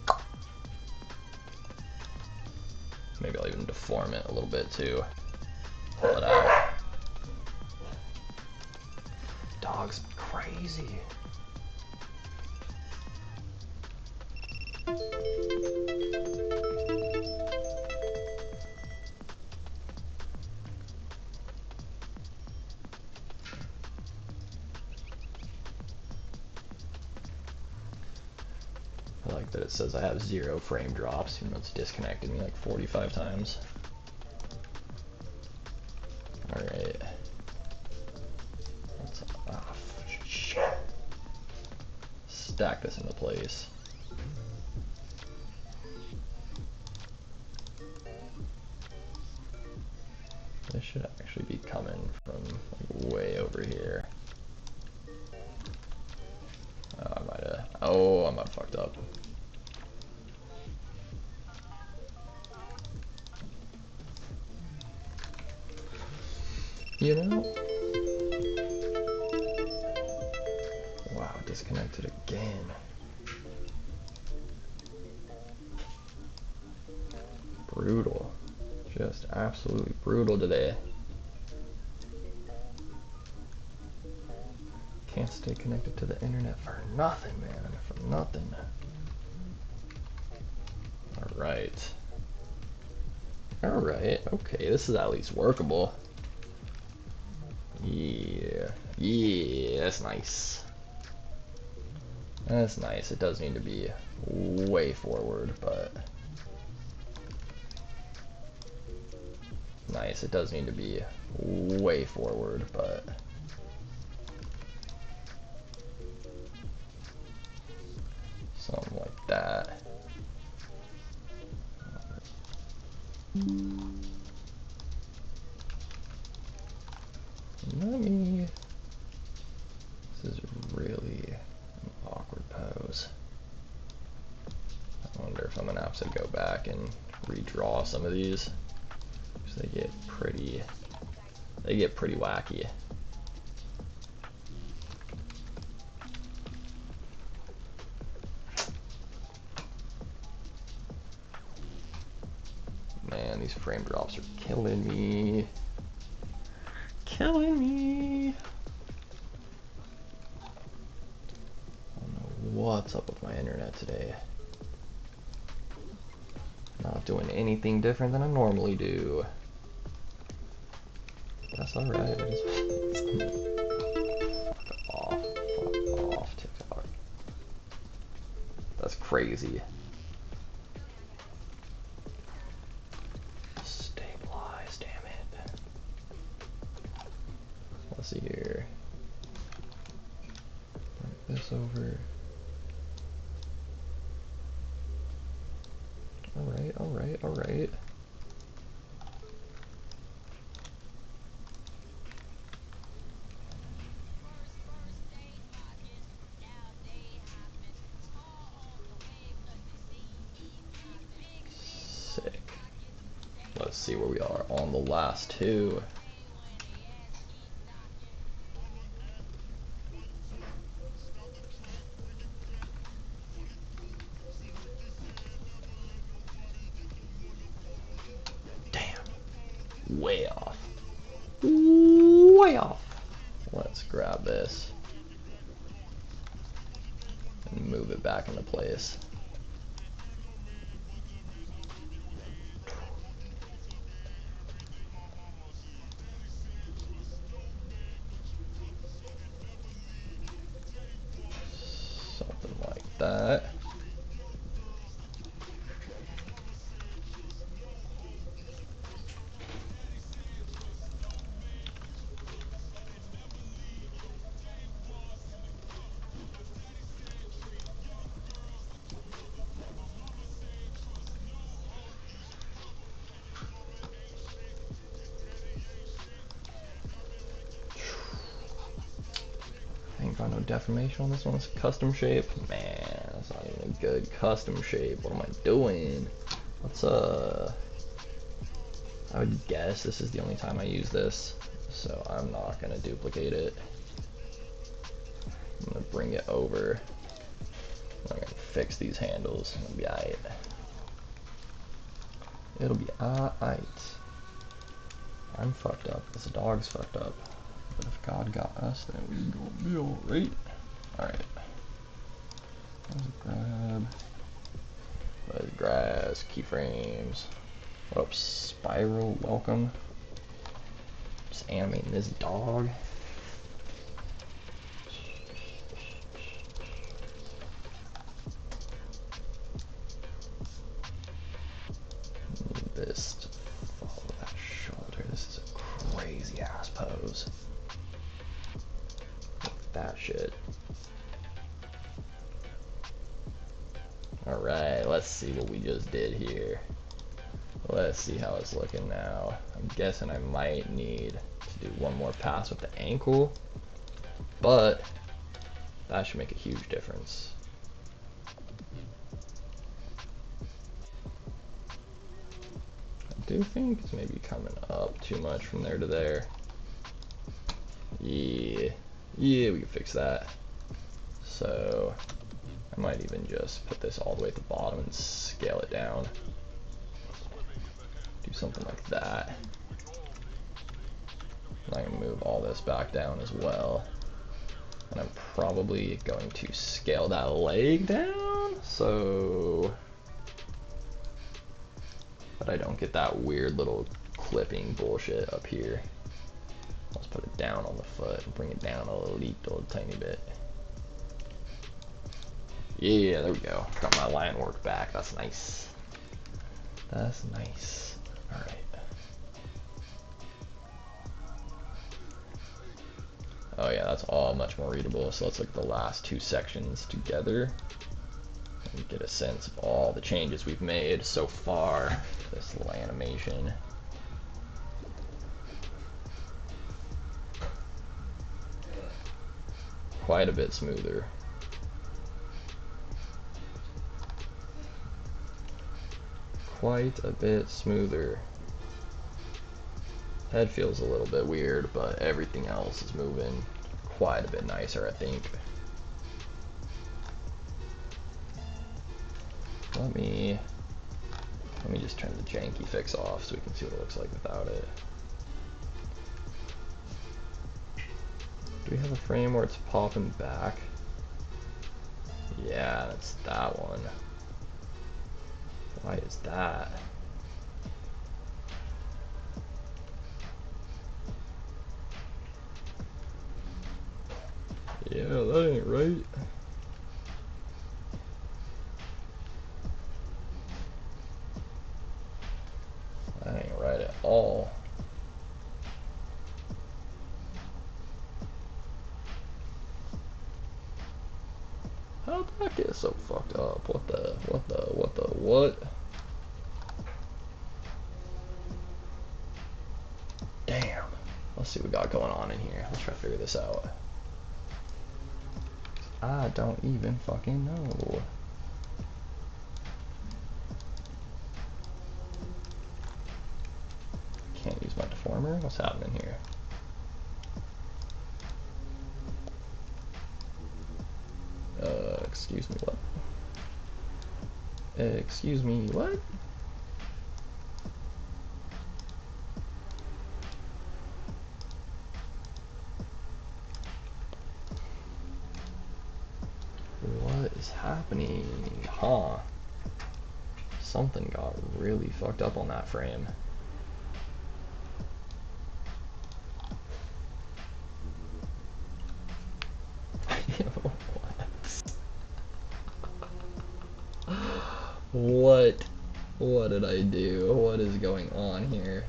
Maybe I'll even deform it a little bit too. Pull it out. Dog's crazy. I like that it says I have 0 frame drops, even though it's disconnected me like 45 times. Alright. Stack this into place. This should actually be coming from like way over here. I might have fucked up. You know? Wow, disconnected again. Brutal. Just absolutely brutal today. Can't stay connected to the internet for nothing, man. For nothing. Alright. Alright, okay, this is at least workable. Yeah. Yeah, that's nice. That's nice. It does need to be way forward, but nice. It does need to be way forward, but something like that. Let me. This is really an awkward pose. I wonder if I'm gonna have to go back and redraw some of these, because they get pretty wacky. Man, these frame drops are killing me. Killing me. I don't know what's up with my internet today. Not doing anything different than I normally do. That's alright. Fuck off, TikTok. That's crazy. Stabilize, damn it. Let's see here. this over. Alright, alright, alright. Sick. Let's see where we are on the last two. Damn. Way off. Way off. Let's grab this and move it back into place. Something like that. Ain't got no deformation on this one. It's custom shape. Man, that's not even a good custom shape. What am I doing? Let's I would guess this is the only time I use this, so I'm not gonna duplicate it. I'm gonna bring it over. I'm gonna fix these handles. It'll be alright. It'll be alright. I'm fucked up. This dog's fucked up. But if God got us, then we gonna be alright. Alright. Let's grab. Let's grass, keyframes. What up, Spiral? Welcome. Just animating this dog. Need this to follow that shoulder. This is a crazy ass pose. Look at that shit. Alright, let's see what we just did here. Let's see how it's looking now. I'm guessing I might need to do one more pass with the ankle, but that should make a huge difference. I do think it's maybe coming up too much from there to there. Yeah, we can fix that. So I might even just put this all the way at the bottom and scale it down. Do something like that. I'm gonna move all this back down as well. And I'm probably going to scale that leg down so that I don't get that weird little clipping bullshit up here. Let's put it down on the foot and bring it down a little tiny bit. Yeah, there we go. Got my line work back. That's nice. That's nice. Alright. Oh yeah, that's all much more readable. So let's look at the last two sections together and get a sense of all the changes we've made so far to this little animation. Quite a bit smoother. Quite a bit smoother. Head feels a little bit weird, but everything else is moving quite a bit nicer, I think. Let me just turn the janky fix off so we can see what it looks like without it. Do we have a frame where it's popping back? Yeah, that's that one. Why is that? Yeah, that ain't right. That ain't right at all. How'd that get so fucked up? What? Damn. Let's see what we got going on in here. Let's try to figure this out. I don't even fucking know. Can't use my deformer? What's happening here? Excuse me, what? Excuse me, what? What is happening? Huh? Something got really fucked up on that frame. What? What did I do? What is going on here?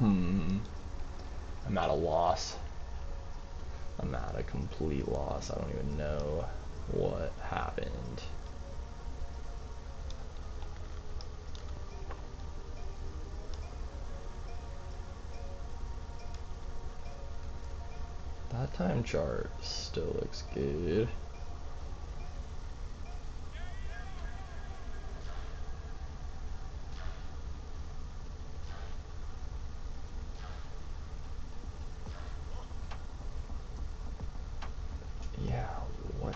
I'm at a loss. I'm at a complete loss. I don't even know what happened. That time chart still looks good. Yeah, what?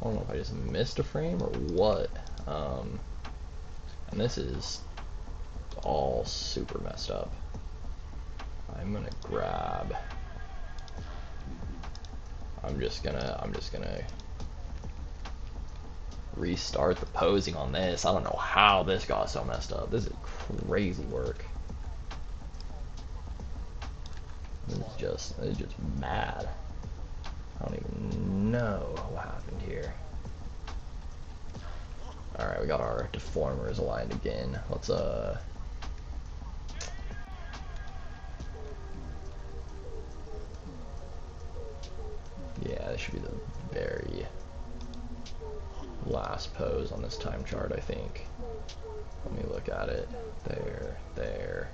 I don't know if I just missed a frame or what. And this is all super messed up. I'm gonna grab. I'm just gonna restart the posing on this. I don't know how this got so messed up. This is crazy work. This is just mad. I don't even know what happened here. Alright, we got our deformers aligned again. Let's yeah, this should be the very last pose on this time chart, I think. Let me look at it. There.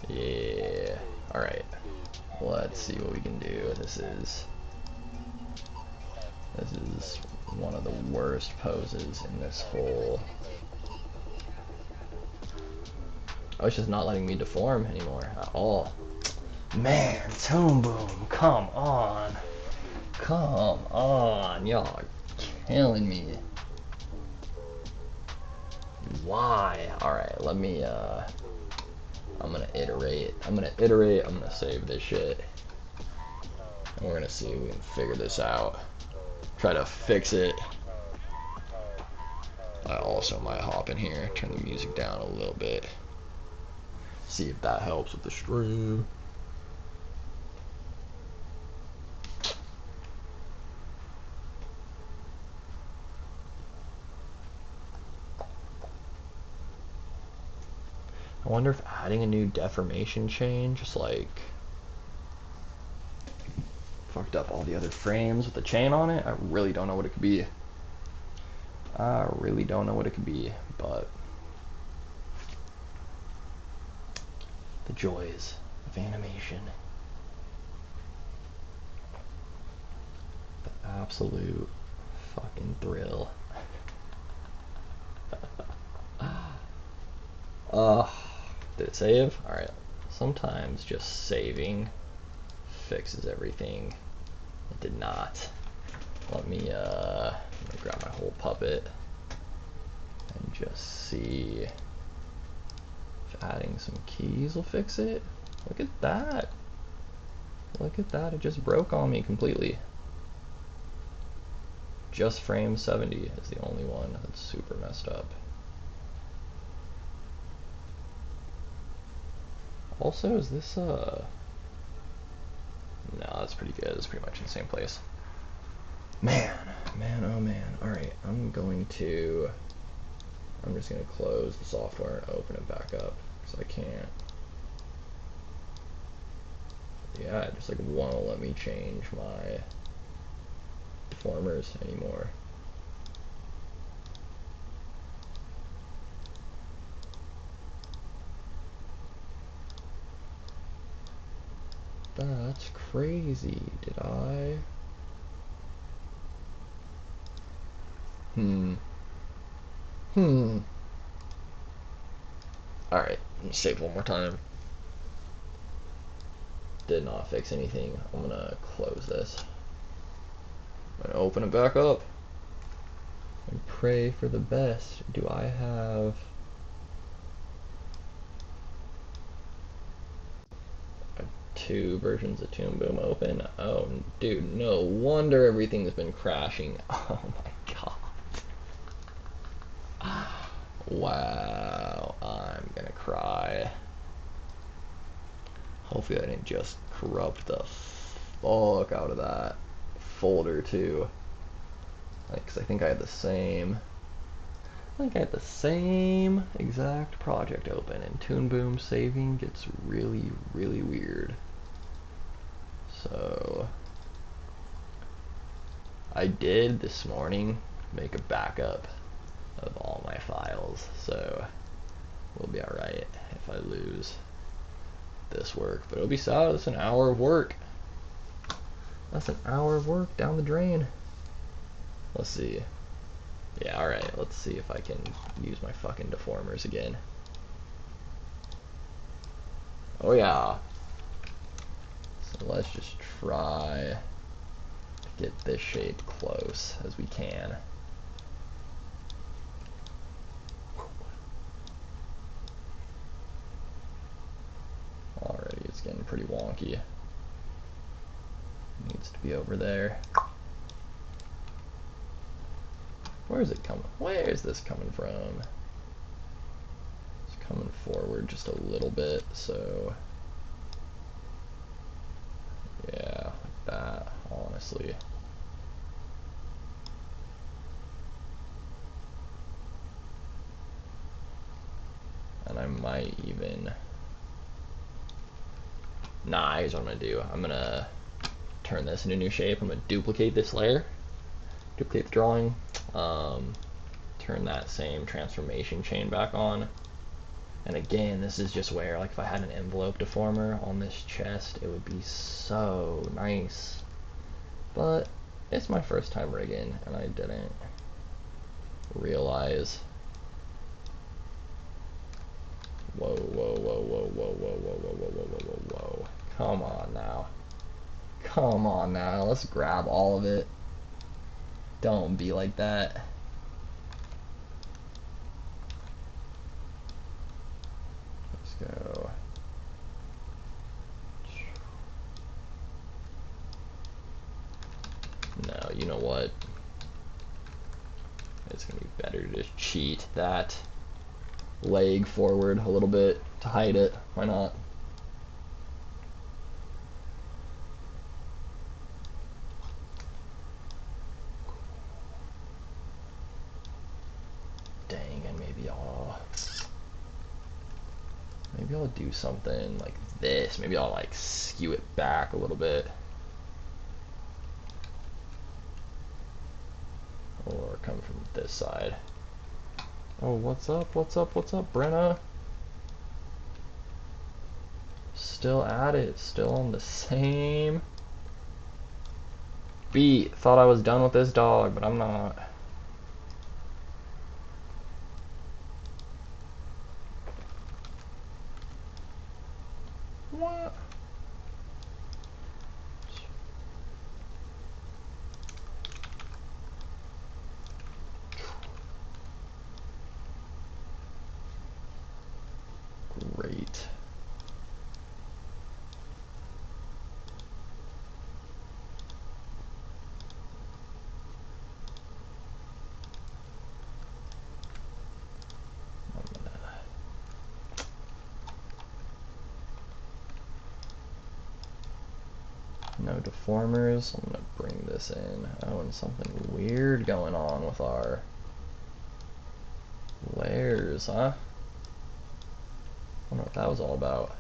Yeah. Alright. Let's see what we can do. This is one of the worst poses in this whole. Oh, it's just not letting me deform anymore at all. Man, ToonBoom, come on. Come on, y'all are killing me. Why? Alright, let me, I'm gonna iterate, I'm gonna save this shit. And we're gonna see if we can figure this out. Try to fix it. I also might hop in here, turn the music down a little bit. See if that helps with the stream. I wonder if adding a new deformation chain just like fucked up all the other frames with the chain on it. I really don't know what it could be. I really don't know what it could be, but the joys of animation. The absolute fucking thrill. Did it save? Alright. Sometimes just saving fixes everything. It did not. Let me grab my whole puppet and just see if adding some keys will fix it. Look at that. Look at that. It just broke on me completely. Just frame 70 is the only one that's super messed up. Also, is this no, that's pretty good. It's pretty much in the same place. Man, oh man. Alright, I'm just gonna close the software and open it back up, because I can't. Yeah, it just like won't let me change my deformers anymore. That's crazy. Did I? Alright, save one more time. Did not fix anything. I'm gonna close this. I'm gonna open it back up and pray for the best. Do I have two versions of ToonBoom open? Oh, dude, no wonder everything's been crashing. Oh my god. Wow, I'm gonna cry. Hopefully I didn't just corrupt the fuck out of that folder too. Like, 'cause I think I had the same exact project open, and ToonBoom saving gets really, really weird. So I did this morning make a backup of all my files, so we'll be alright if I lose this work, but it'll be sad. That's an hour of work. That's an hour of work down the drain. Let's see. Yeah, alright, let's see if I can use my fucking deformers again. Oh yeah. So let's just try to get this shape close as we can. Already it's getting pretty wonky. Needs to be over there. Where is it coming? Where is this coming from? It's coming forward just a little bit, so yeah, like that, honestly. And I might even... Nah, here's what I'm gonna do. I'm gonna turn this into a new shape. I'm gonna duplicate this layer, duplicate the drawing, turn that same transformation chain back on. And again, this is just where, like, if I had an envelope deformer on this chest, it would be so nice. But it's my first time rigging, and I didn't realize. Whoa, whoa, whoa, whoa, whoa, whoa, whoa, whoa, whoa, whoa, whoa, whoa, whoa. Come on now. Come on now. Let's grab all of it. Don't be like that. Let's go. No, you know what? It's gonna be better to just cheat that leg forward a little bit to hide it. Why not? Dang, and maybe I'll do something like this. Maybe I'll like skew it back a little bit. Or come from this side. Oh, what's up? What's up? What's up, Brenna? Still at it. Still on the same beat. Thought I was done with this dog, but I'm not. What? Great. No deformers. I'm gonna bring this in. Oh, and something weird going on with our layers, huh? I wonder what that was all about.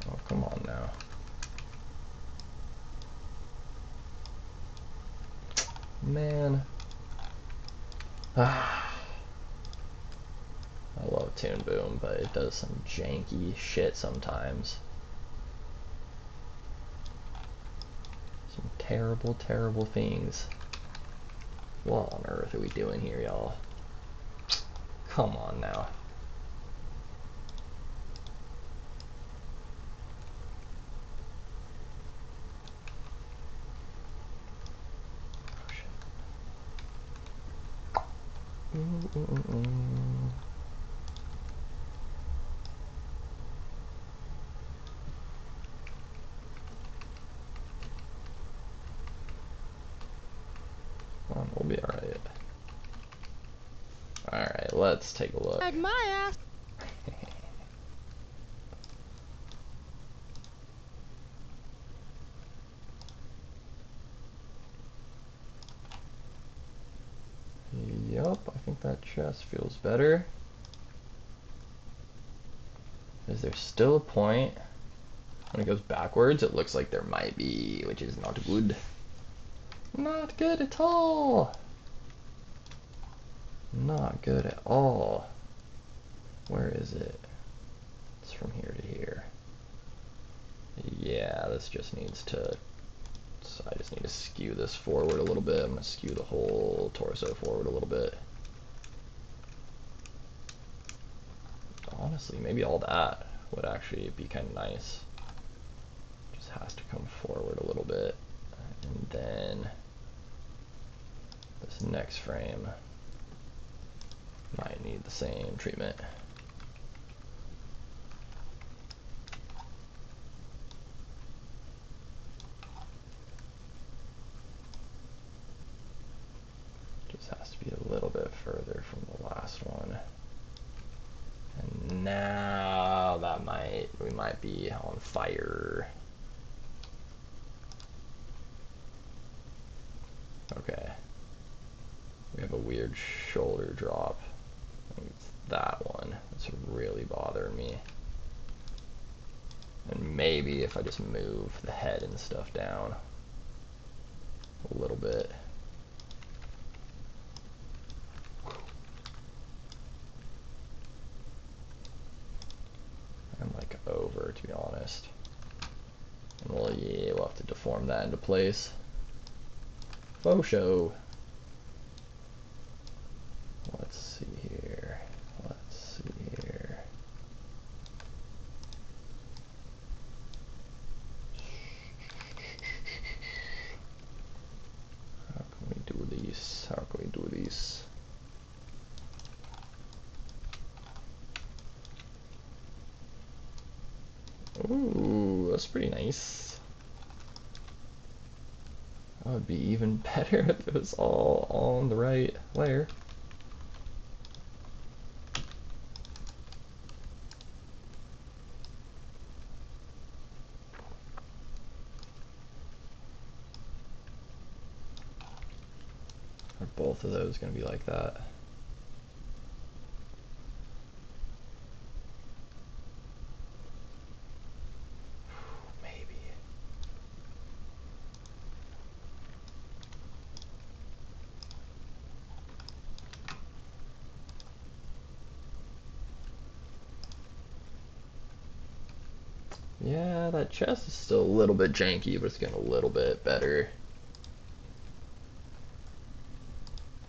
Oh, come on now. Man. I love ToonBoom, but it does some janky shit sometimes. Some terrible, terrible things. What on earth are we doing here, y'all? Come on now. We'll be alright. Alright, let's take a look. My ass. Yup, I think that chest feels better. Is there still a point? When it goes backwards, it looks like there might be, which is not good. Not good at all. Not good at all. Where is it? It's from here to here. Yeah, this just needs to... So I just need to skew this forward a little bit. I'm going to skew the whole torso forward a little bit. Honestly, maybe all that would actually be kind of nice. Just has to come forward a little bit. And then this next frame might need the same treatment. Just has to be a little bit further from the last one. And now that we might be on fire. Okay. We have a weird shoulder drop. I think it's that one that's really bothering me. And maybe if I just move the head and stuff down a little bit. I'm like over, to be honest. And we'll have to deform that into place. Faux show. Let's see here. Let's see here. How can we do these? How can we do these? Ooh, that's pretty nice. That would be even better if it was all on the right layer. Are both of those going to be like that? Maybe. Yeah, that chest is still a little bit janky, but it's getting a little bit better.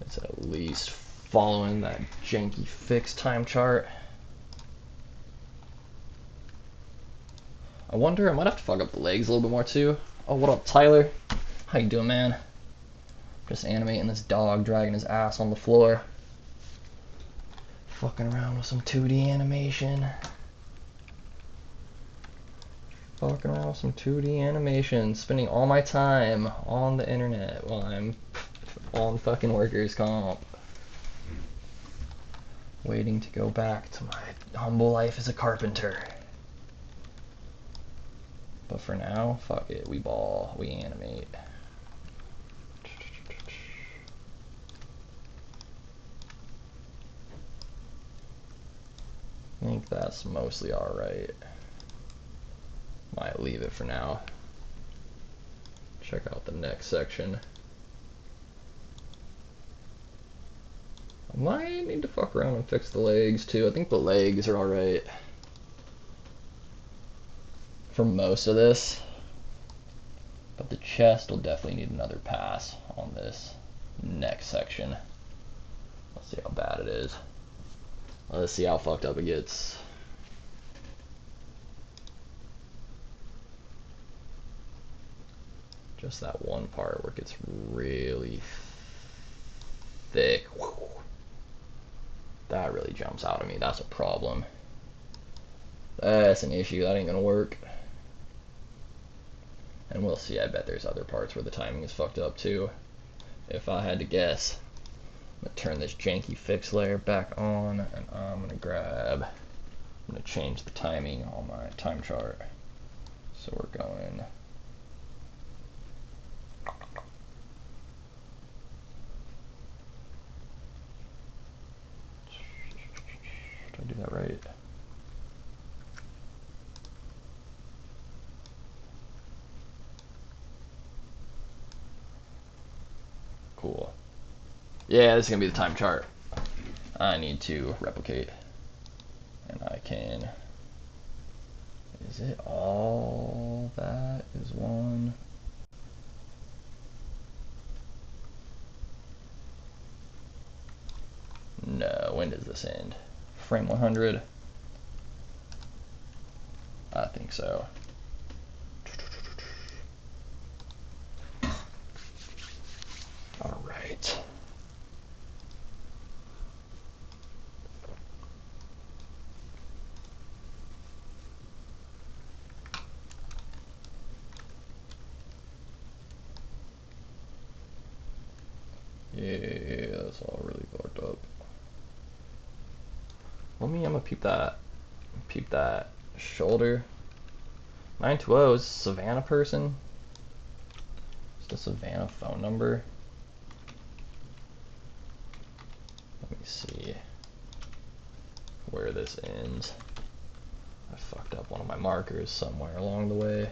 It's at least following that janky fixed time chart. I wonder, I might have to fuck up the legs a little bit more too. Oh, what up, Tyler? How you doing, man? Just animating this dog dragging his ass on the floor. Fucking around with some 2D animation. Fucking around with some 2D animation. Spending all my time on the internet while I'm on fucking workers' comp. Waiting to go back to my humble life as a carpenter. But for now, fuck it, we ball, we animate. I think that's mostly alright. Might leave it for now. Check out the next section. I might need to fuck around and fix the legs too. I think the legs are alright for most of this. But the chest will definitely need another pass on this next section. Let's see how bad it is. Let's see how fucked up it gets. Just that one part where it gets really thick. That really jumps out at me. That's a problem. That's an issue. That ain't gonna work. And we'll see. I bet there's other parts where the timing is fucked up too. If I had to guess. I'm gonna turn this janky fix layer back on, and I'm gonna change the timing on my time chart. So we're going. Did I do that right? Cool. Yeah, this is gonna be the time chart. I need to replicate. And I can. Is it all that is one? No, when does this end? Frame 100? I think so. All right. Yeah, that's all really fucked up. I'm gonna peep that shoulder. 920 is Savannah person. Is the Savannah phone number? Let me see where this ends. I fucked up one of my markers somewhere along the way.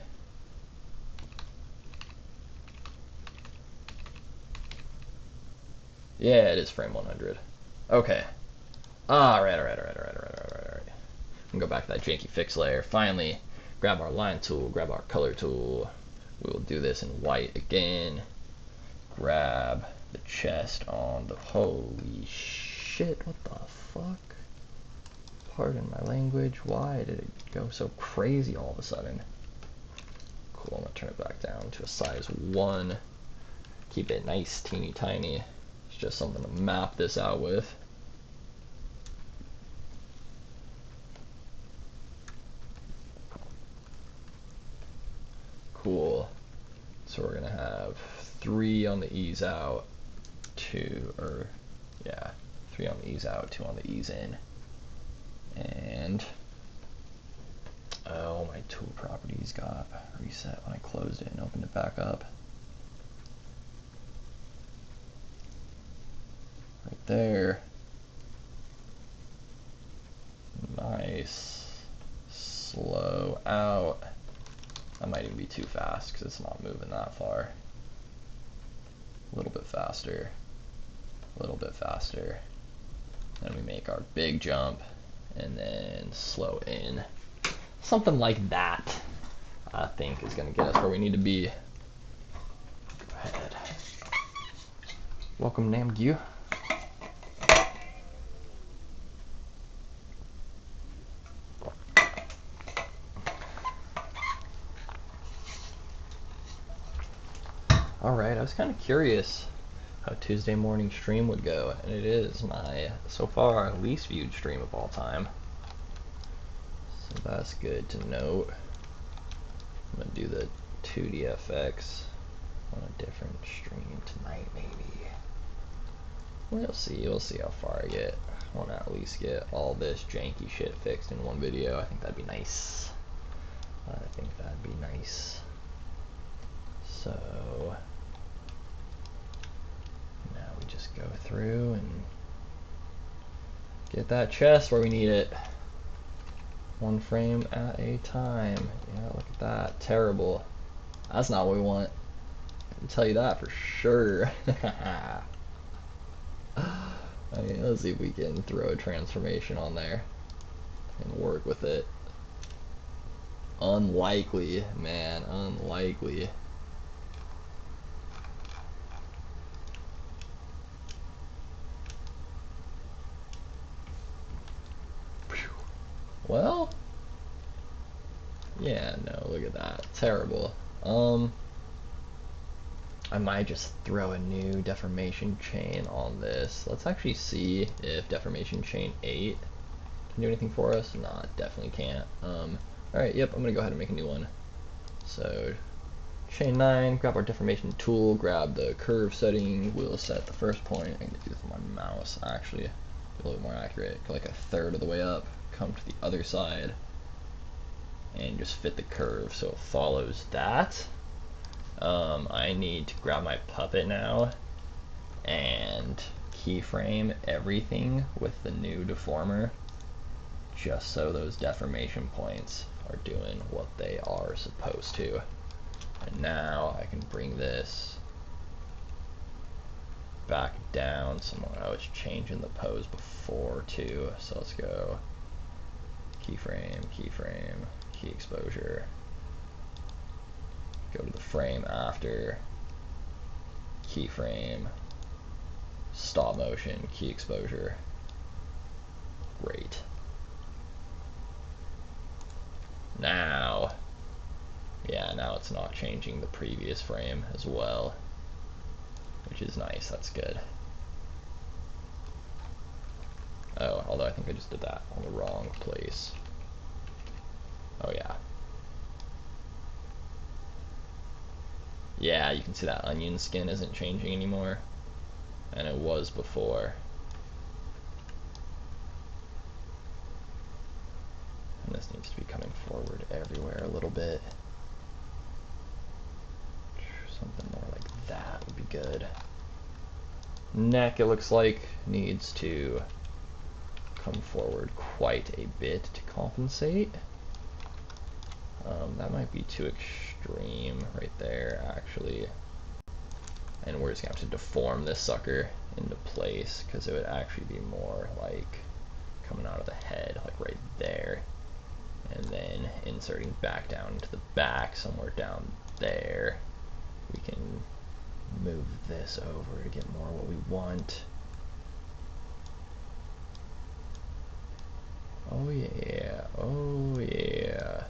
Yeah, it is frame 100. Okay. Alright. Go back to that janky fix layer. Finally, grab our line tool, grab our color tool. We will do this in white again. Grab the chest on the. Holy shit, what the fuck? Pardon my language. Why did it go so crazy all of a sudden? Cool, I'm gonna turn it back down to a size 1. Keep it nice, teeny tiny. It's just something to map this out with. Cool. So we're gonna have 3 on the ease out, 3 on the ease out, 2 on the ease in. And oh, my tool properties got reset when I closed it and opened it back up. Right there. Nice. Slow out. That might even be too fast because it's not moving that far. A little bit faster. A little bit faster. Then we make our big jump and then slow in. Something like that, I think, is going to get us where we need to be. Go ahead. Welcome, Namgyu. Alright, I was kind of curious how Tuesday morning stream would go, and it is my, so far, least viewed stream of all time. So that's good to note. I'm going to do the 2DFX on a different stream tonight, maybe. We'll see how far I get. I want to at least get all this janky shit fixed in one video. I think that'd be nice. So now we just go through and get that chest where we need it. One frame at a time. Yeah, look at that. Terrible. That's not what we want. I can tell you that for sure. I mean, let's see if we can throw a transformation on there and work with it. Unlikely, man, unlikely. Well, yeah, no, look at that. Terrible. I might just throw a new deformation chain on this. Let's actually see if deformation chain 8 can do anything for us. Nah, it definitely can't. Alright, yep, I'm gonna go ahead and make a new one. So, chain 9, grab our deformation tool, grab the curve setting, we'll set the first point. I can do this with my mouse, actually. Be a little more accurate. Go like a third of the way up, come to the other side, and just fit the curve so it follows that. I need to grab my puppet now and keyframe everything with the new deformer, just so those deformation points are doing what they are supposed to. And now I can bring this back down somewhere. I was changing the pose before too, so let's go keyframe, keyframe, key exposure. Go to the frame after, keyframe, stop motion, key exposure. Great. Now, yeah, now it's not changing the previous frame as well, which is nice, that's good. Oh, although I think I just did that on the wrong place. Oh yeah. Yeah, you can see that onion skin isn't changing anymore, and it was before. And this needs to be coming forward everywhere a little bit. Something more like that would be good. Neck, it looks like, needs to come forward quite a bit to compensate. That might be too extreme right there, actually. And we're just gonna have to deform this sucker into place, because it would actually be more like coming out of the head, like right there, and then inserting back down into the back, somewhere down there. We can move this over to get more what we want. Oh yeah, oh yeah.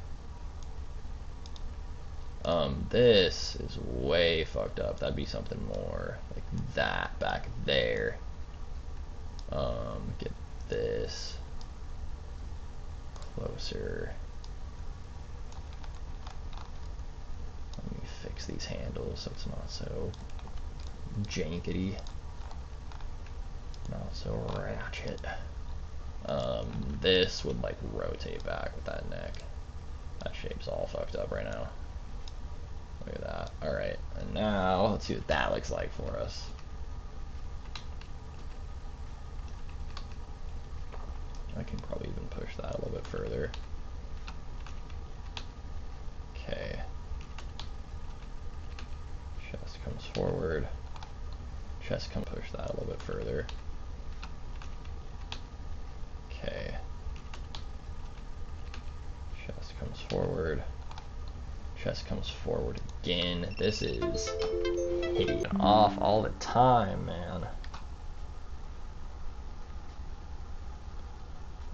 This is way fucked up. That'd be something more like that back there. Get this closer. Let me fix these handles so it's not so jankety, not so ratchet. This would like rotate back with that neck. That shape's all fucked up right now. Look at that. Alright, and now let's see what that looks like for us. I can probably even push that a little bit further. Okay. Chest comes forward. Chest can push that a little bit further. Okay. Chest comes forward. Chest comes forward again. This is hitting off all the time, man.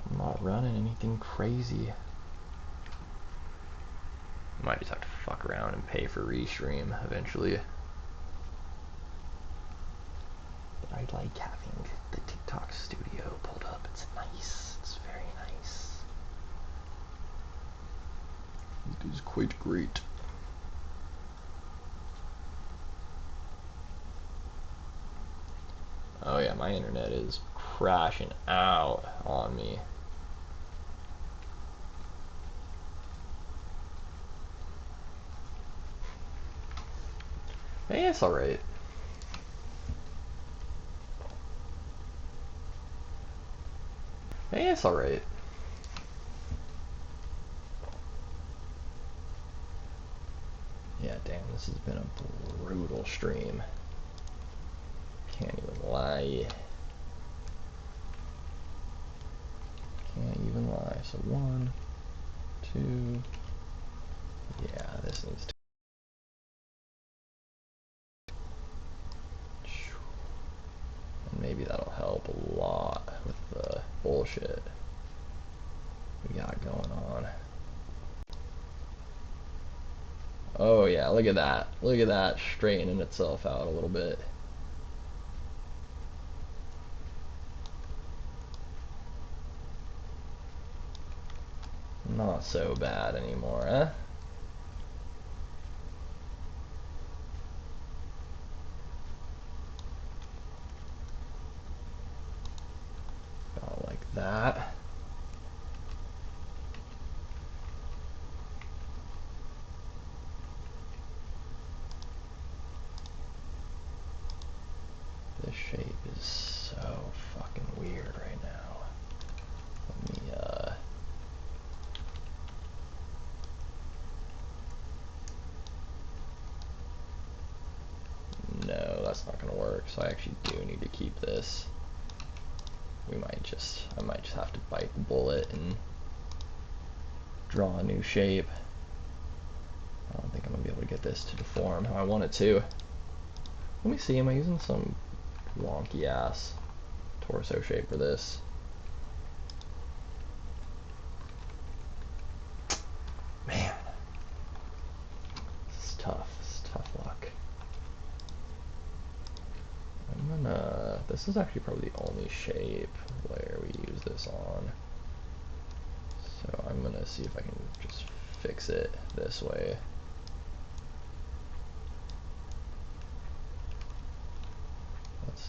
I'm not running anything crazy. I might just have to fuck around and pay for restream eventually. But I like having the TikTok studio pulled up. It's nice. It's very nice. It is quite great. Oh yeah. Yeah, my internet is crashing out on me. Hey, it's alright. Hey, it's alright. Yeah, damn, this has been a brutal stream. Can't even lie. Can't even lie. So 1, 2. Yeah, this needs to. And maybe that'll help a lot with the bullshit we got going on. Oh yeah, look at that. Look at that straightening itself out a little bit. Not so bad anymore, huh? About like that. This shape is so fucking weird right now. Let me, no, that's not gonna work, so I actually do need to keep this. I might just have to bite the bullet and draw a new shape. I don't think I'm gonna be able to get this to deform how I want it to. Let me see, am I using some wonky ass torso shape for this? Man, this is tough. This is tough luck. This is actually probably the only shape where we use this on. So I'm gonna see if I can just fix it this way. Let's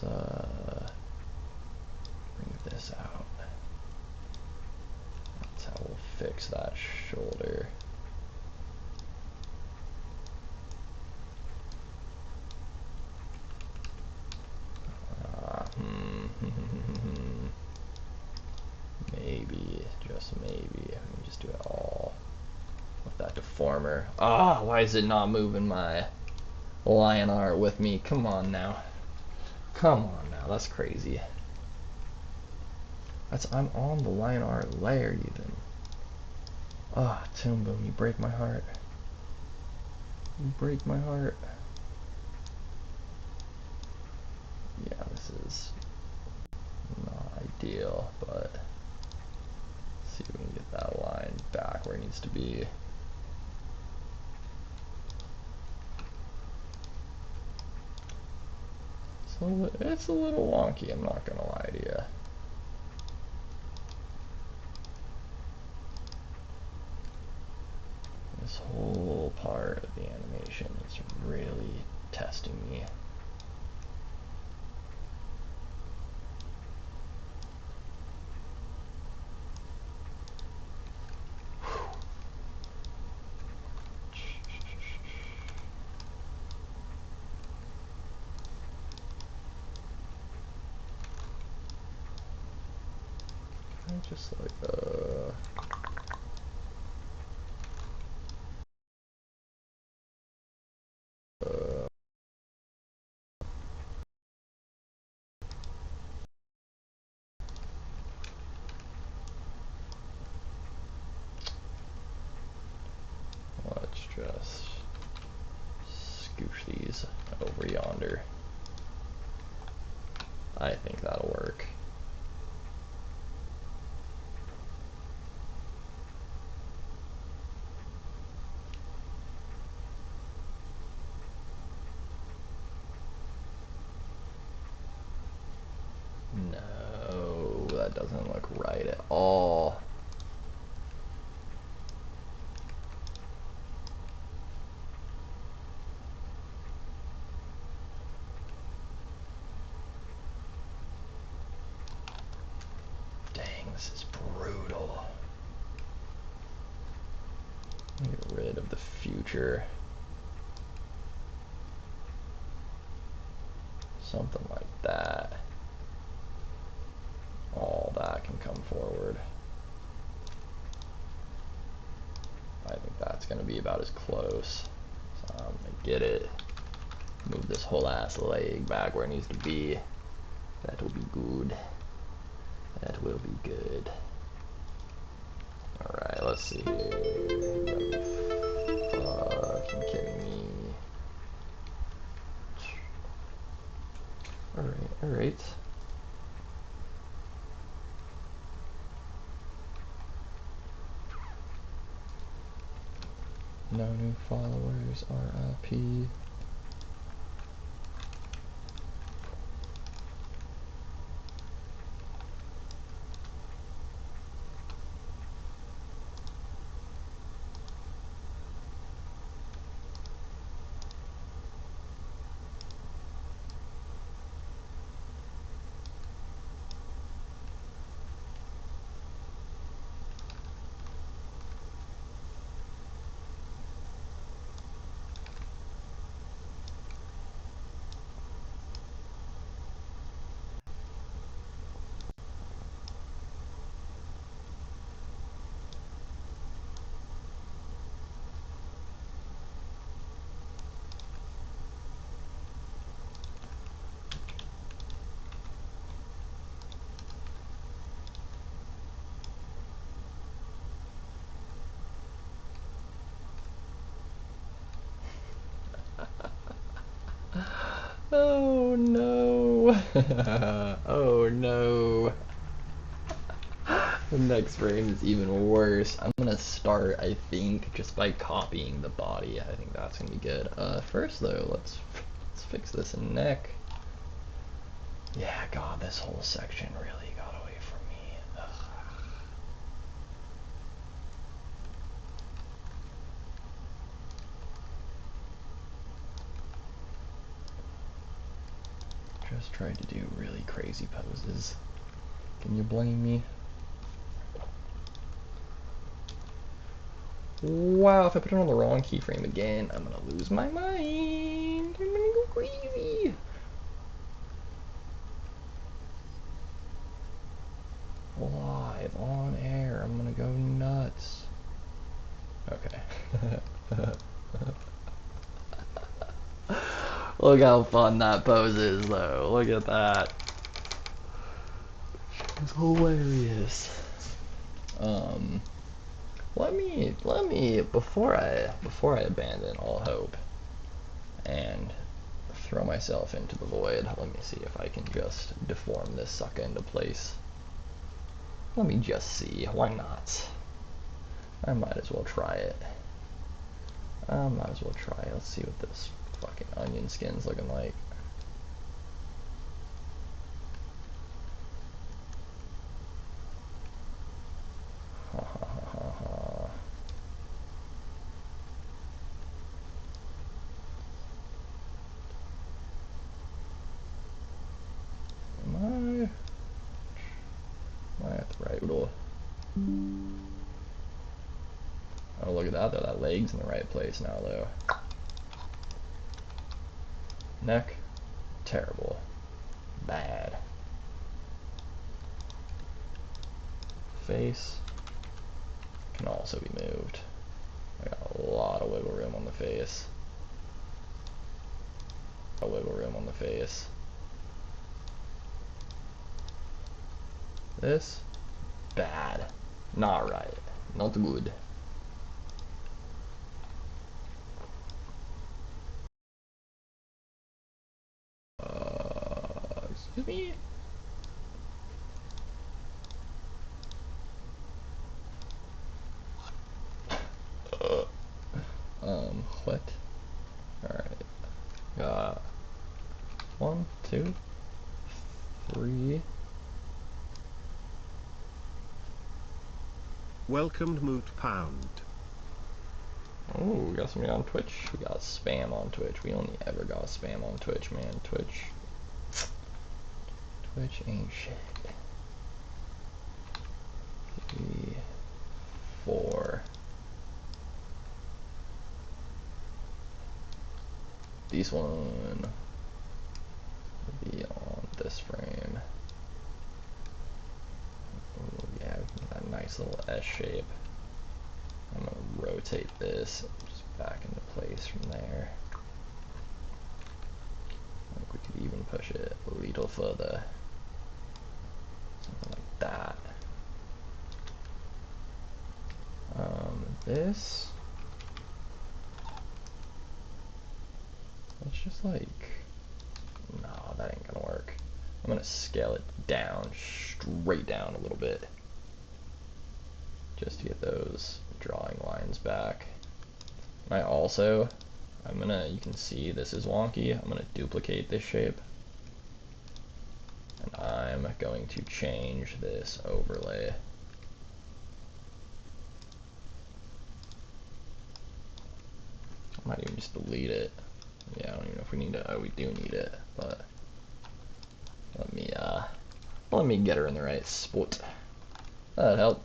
bring this out. That's how we'll fix that shoulder. Maybe, just maybe. Let me just do it all with that deformer. Ah, why is it not moving my lion art with me? Come on now. Come on now, that's crazy. I'm on the lion art layer even. Ah, ToonBoom, you break my heart. You break my heart. Yeah, this is not ideal, but let's see if we can get that line back where it needs to be. So it's a little wonky, I'm not gonna lie to you. This whole part of the animation is really testing me. Just like let's just scoosh these over yonder. I think that'll work. No, that doesn't look right at all. bit of the future. Something like that. All that can come forward. I think that's going to be about as close. So I'm going to get it. Move this whole ass leg back where it needs to be. That will be good. That will be good. Alright, let's see here. You gotta be fucking kidding me. Alright, alright. No new followers, RIP. Oh no. Oh no. The next frame is even worse. I'm gonna start, I think, just by copying the body. I think that's gonna be good. First though, let's fix this neck. Yeah, God, this whole section really got away from me. Ugh. Just tried to do really crazy poses. Can you blame me? Wow, if I put it on the wrong keyframe again, I'm gonna lose my mind. I'm gonna go crazy. Live on air, I'm gonna go nuts. Okay. Look how fun that pose is, though. Look at that. It's hilarious. Let me before I abandon all hope and throw myself into the void, let me see if I can just deform this sucker into place. Let me just see, why not? I might as well try it. I might as well try it. Let's see what this fucking onion skin's looking like. Ha ha ha ha ha. Am I at the right door? Oh, look at that though, that leg's in the right place now though. Neck, terrible. Bad. Face can also be moved. I got a lot of wiggle room on the face. A wiggle room on the face. This, bad. Not right. Not good. Excuse me? What? Alright. Got 1, 2, 3. Welcomed moved pound. Oh, we got somebody on Twitch. We got spam on Twitch. We only ever got spam on Twitch, man. Twitch ain't shit. 3, 4. this one will be on this frame. Ooh, yeah, we can get that nice little S shape. I'm gonna rotate this just back into place from there. I think we could even push it a little further. Something like that. This, let's just like, no, that ain't gonna work. I'm gonna scale it down, straight down a little bit, just to get those drawing lines back. And you can see this is wonky. I'm gonna duplicate this shape, and I'm going to change this overlay. I might even just delete it. Yeah, I don't even know if we need to. Oh, we do need it, but let me get her in the right spot. That'd help.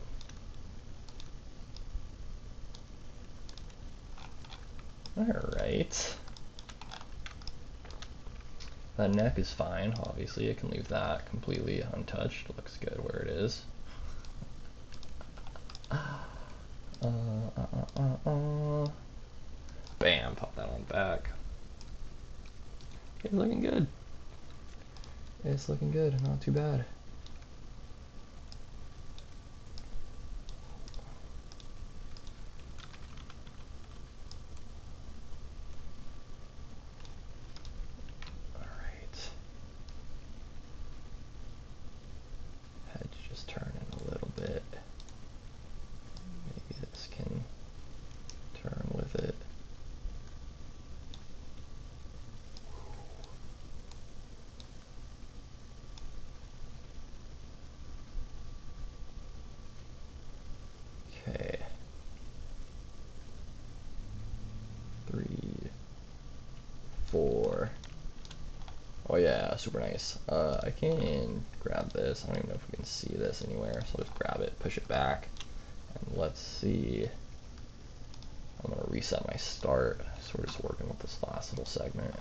Alright. That neck is fine, obviously. I can leave that completely untouched. It looks good where it is. Bam, pop that on back. It's looking good. It's looking good, not too bad. Alright. Head's just turning a little bit. Maybe this can turn with it. Okay. 3, 4. Oh yeah, super nice. I can grab this. I don't even know if we can see this anywhere, so I'll just grab it, push it back, and let's see. I'm gonna reset my start, so we're just working with this last little segment.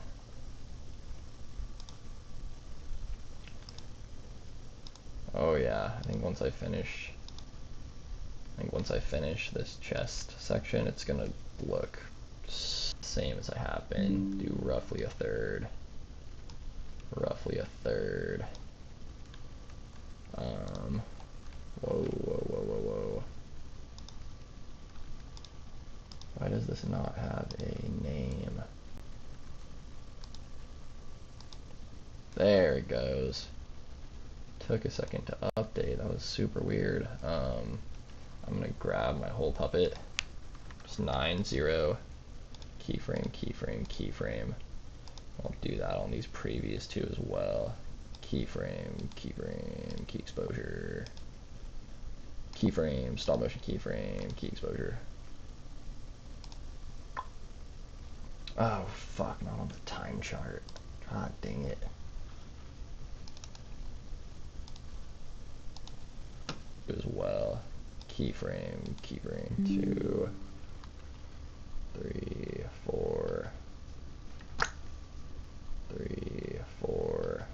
Oh yeah, I think once I finish this chest section, it's gonna look same as I have been. Do roughly a third. Whoa. Why does this not have a name? There it goes. Took a second to update. That was super weird. I'm gonna grab my whole puppet. Just 9-0. Keyframe. I'll do that on these previous two as well. Keyframe, key exposure. Keyframe, stop motion keyframe, key exposure. Oh fuck, not on the time chart. God dang it. As well. Keyframe, 2, 3, 4. 3, 4.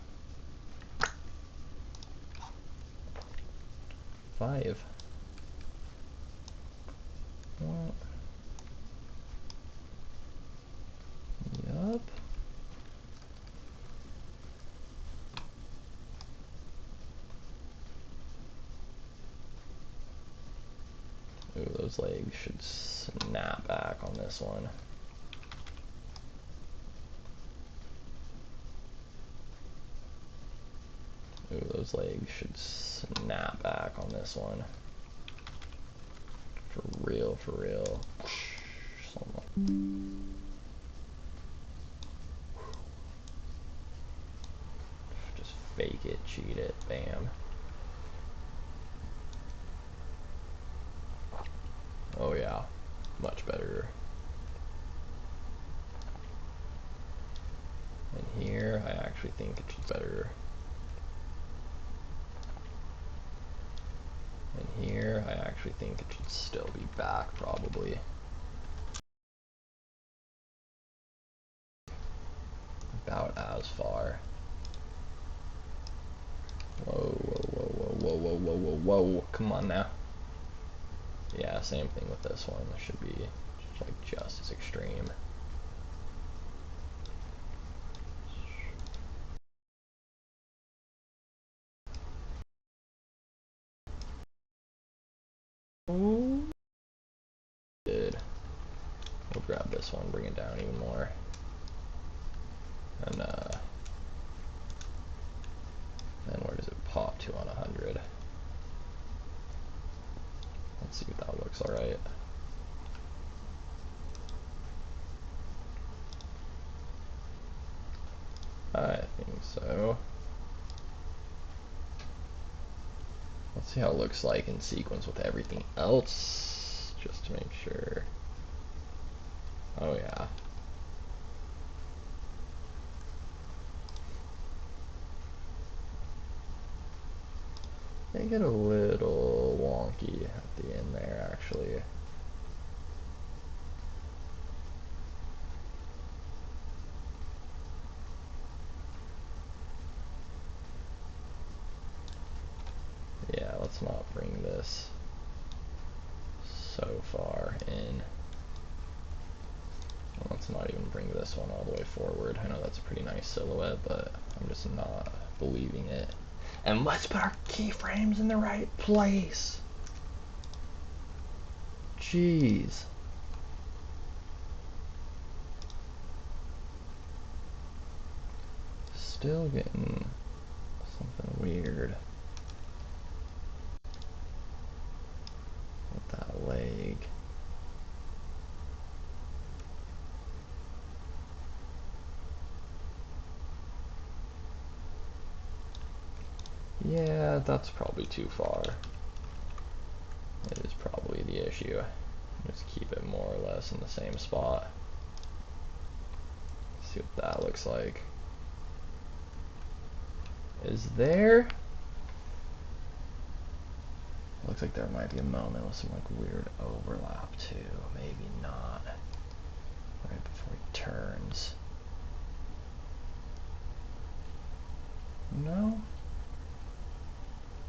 5. What? Yup. Ooh, those legs should snap back on this one. Ooh, those legs should snap back on this one. For real. Just fake it, cheat it, bam. Oh yeah, much better. And here, I actually think it's better. And here, I actually think it should still be back, probably. whoa, whoa, whoa. Come on now. Yeah, same thing with this one. It should be like just as extreme. Ooh. Good. We'll grab this one, bring it down even more. And then where does it pop to on 100? Let's see if that looks alright. I think so. Let's see how it looks like in sequence with everything else, just to make sure. Oh yeah. They get a little wonky at the end there, actually. Yeah, let's not bring this so far in. Let's not even bring this one all the way forward. I know that's a pretty nice silhouette, but I'm just not believing it. And let's put our keyframes in the right place. Jeez. Still getting something weird with that leg. Yeah, that's probably too far. It is probably the issue. Just keep it more or less in the same spot. See what that looks like. Is there? Looks like there might be a moment with some like weird overlap too. Maybe not. Right before he turns. No?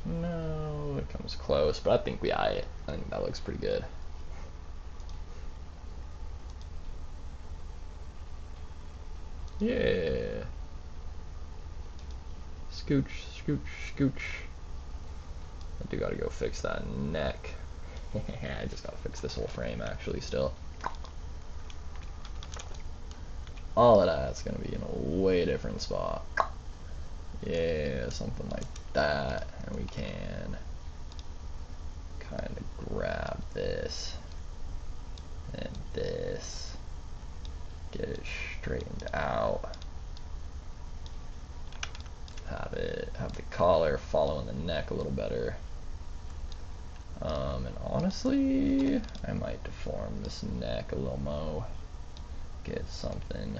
No, it comes close, but I think I think that looks pretty good. Yeah. Scooch, scooch, scooch. I do gotta go fix that neck. I just gotta fix this whole frame actually still. All of that's gonna be in a way different spot. Yeah, something like that. And we can kind of grab this and this. Get it straightened out. Have the collar following the neck a little better. And honestly, I might deform this neck a little more. Get something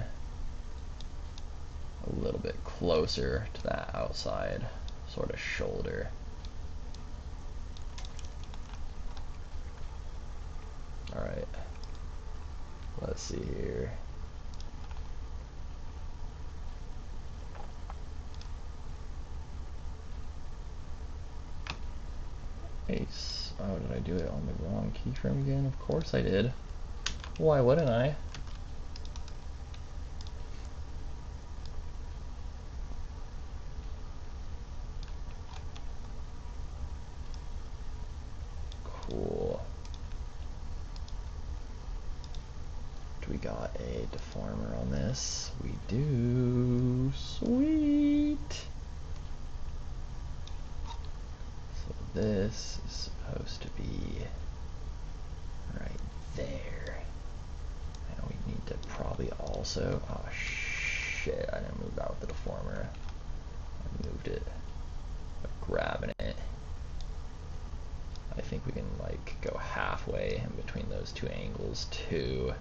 a little bit closer to that outside sort of shoulder. Alright. Let's see here. Nice. Oh, did I do it on the wrong keyframe again? Of course I did. Why wouldn't I? Cool. Do we got a deformer on this? We do. Sweet. So this is supposed to be right there. And we need to probably also, oh shit, I didn't move that with the deformer. I moved it by grabbing it. I think we can like go halfway in between those two angles too.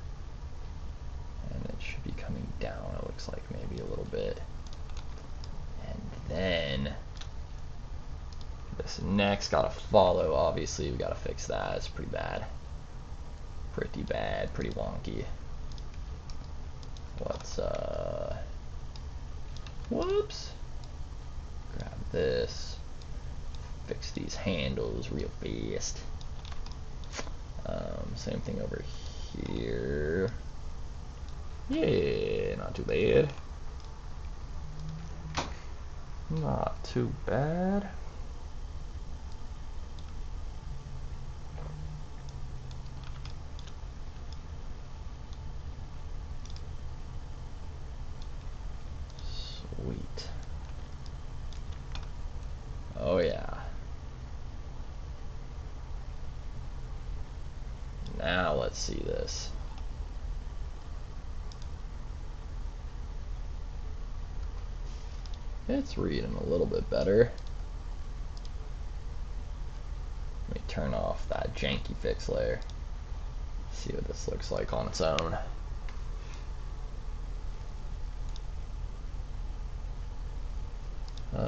And it should be coming down, it looks like maybe a little bit. And then this neck's gotta follow, obviously we gotta fix that. It's pretty bad. Pretty bad, pretty wonky. Let's whoops. Grab this. fix these handles real fast. Same thing over here. Yeah, not too bad. Not too bad. Sweet. Oh yeah. Now let's see this. It's reading a little bit better. Let me turn off that janky fix layer. See what this looks like on its own.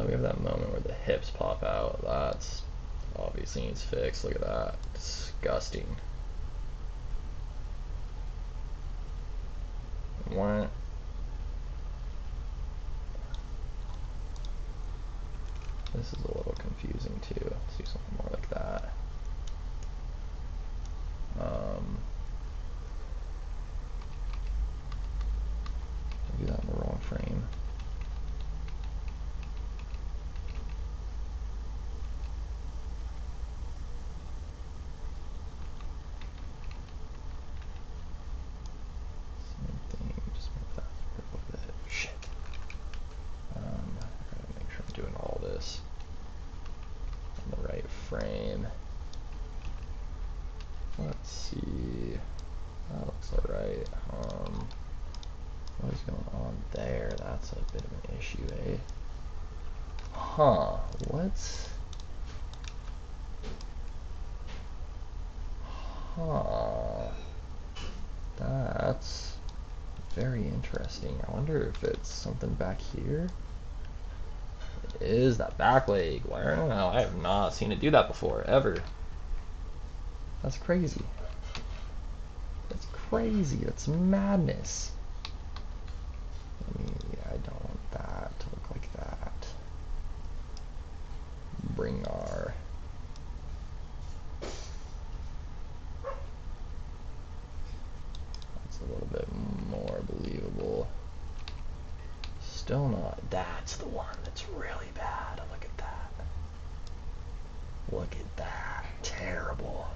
We have that moment where the hips pop out. That's obviously needs fixed. Look at that. Disgusting. What? This is a little confusing too. Let's do something more like that. I do that in the wrong frame. Same thing, just move that a little bit. Shit. I gotta make sure I'm doing all this in the right frame. Let's see. That looks alright. What is going on there? That's a bit of an issue, eh? Huh, what's... Huh. That's very interesting. I wonder if it's something back here? It is that back leg. Well, I don't know. I have not seen it do that before, ever. That's crazy. That's crazy. That's madness. I don't want that to look like that. Bring our... That's a little bit more believable. Still not. That's the one that's really bad. Look at that. Look at that. Terrible.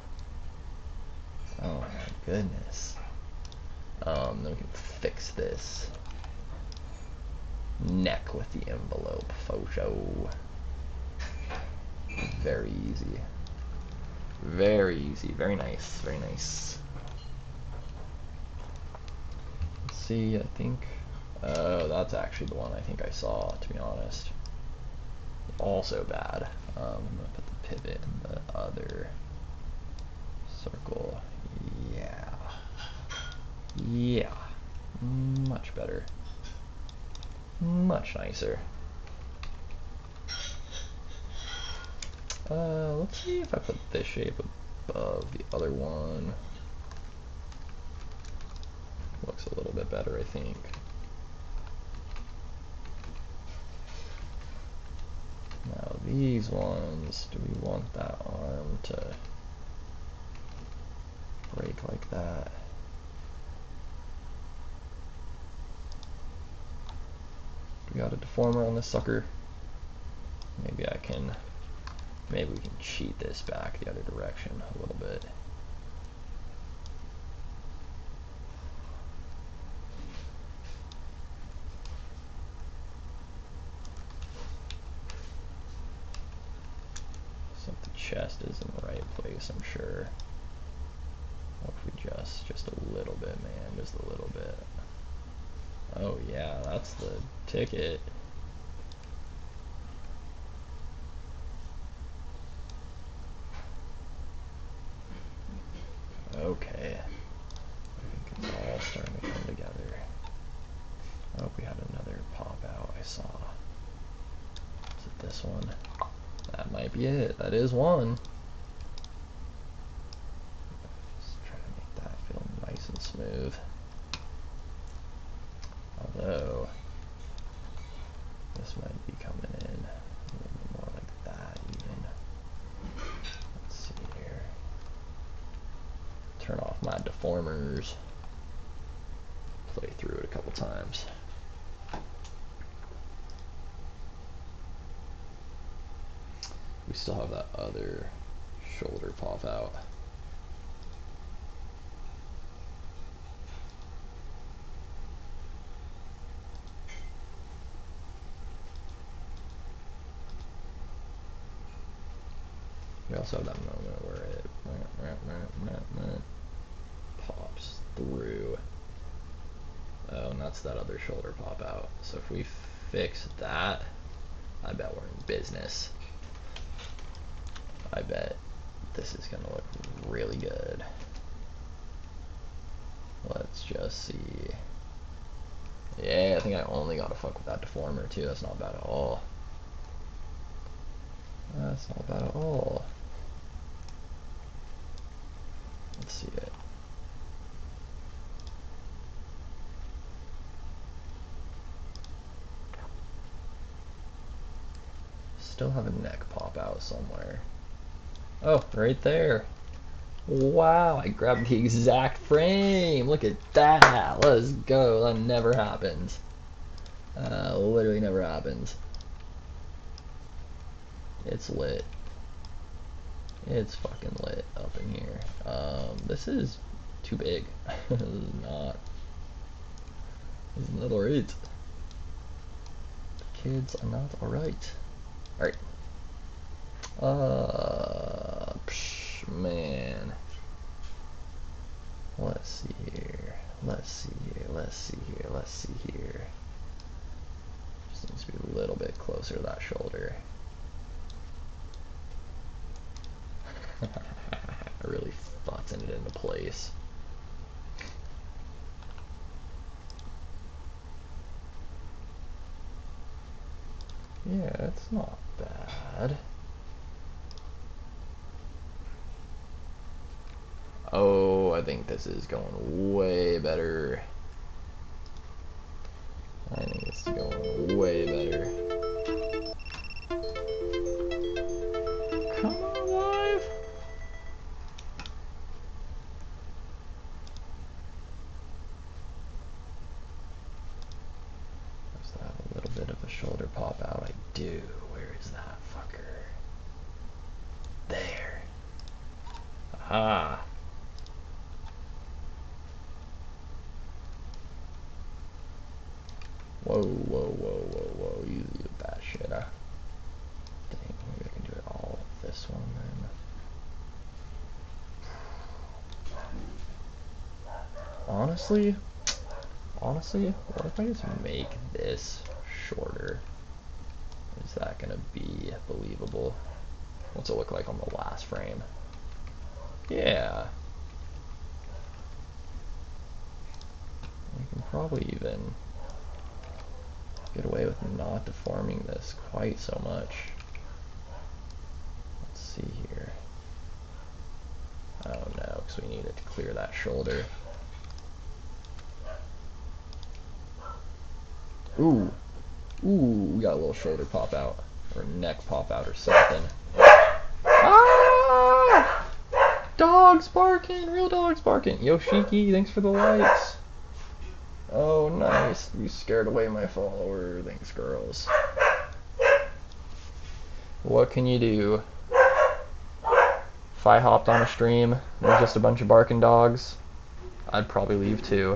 Oh my goodness. Then we can fix this. Neck with the envelope photo. Very easy. Very easy. Very nice. Very nice. Let's see, I think... Oh, that's actually the one I think I saw, to be honest. Also bad. I'm gonna put the pivot in the other circle. Yeah. Yeah. Much better. Much nicer. Let's see if I put this shape above the other one. Looks a little bit better, I think. Now these ones, do we want that arm to break like that? We got a deformer on this sucker. Maybe I can, maybe we can cheat this back the other direction a little bit. So the chest is in the right place, I'm sure. What if we just a little bit, man, just a little bit. Oh yeah, that's the ticket. Okay. I think it's all starting to come together. Oh, we had another pop out I saw. Is it this one? That might be it. That is one. Just trying to make that feel nice and smooth. Although, this might be coming in a little bit more like that even. my deformers. Play through it a couple times. We still have that other shoulder pop out. We also have that moment where it pops through. Oh, and that's that other shoulder pop out. So if we fix that, I bet we're in business. I bet this is gonna look really good. Let's just see. Yeah, I think I only gotta fuck with that deformer too. That's not bad at all. That's not bad at all. Let's see it. Still have a neck pop out somewhere. Oh, right there. Wow, I grabbed the exact frame. Look at that. Let's go. That never happens. Literally never happens. It's lit. It's fucking lit up in here. This is too big. This is not. This is not alright. The kids are not alright. Alright. Man. Let's see here. Let's see here. Let's see here. Let's see here. Just needs to be a little bit closer to that shoulder. Really futzing it into place. Yeah, it's not bad. Oh, I think this is going way better. I think this is going way better. Come on, live! Does that have a little bit of a shoulder pop out? I do. Where is that fucker? There. Aha. Whoa, whoa, whoa, whoa, whoa. Easy with that shit, huh? Dang, maybe I can do it all with this one then. Honestly, what if I just make this shorter? Is that gonna be believable? What's it look like on the last frame? Yeah. We can probably even get away with not deforming this quite so much. Let's see here. Oh no, because we need it to clear that shoulder. Ooh. Ooh, we got a little shoulder pop out. Or neck pop out or something. Ah! Dogs barking! Real dogs barking! Yoshiki, thanks for the likes. Oh, nice. You scared away my follower. Thanks, girls. What can you do? If I hopped on a stream with just a bunch of barking dogs, I'd probably leave too.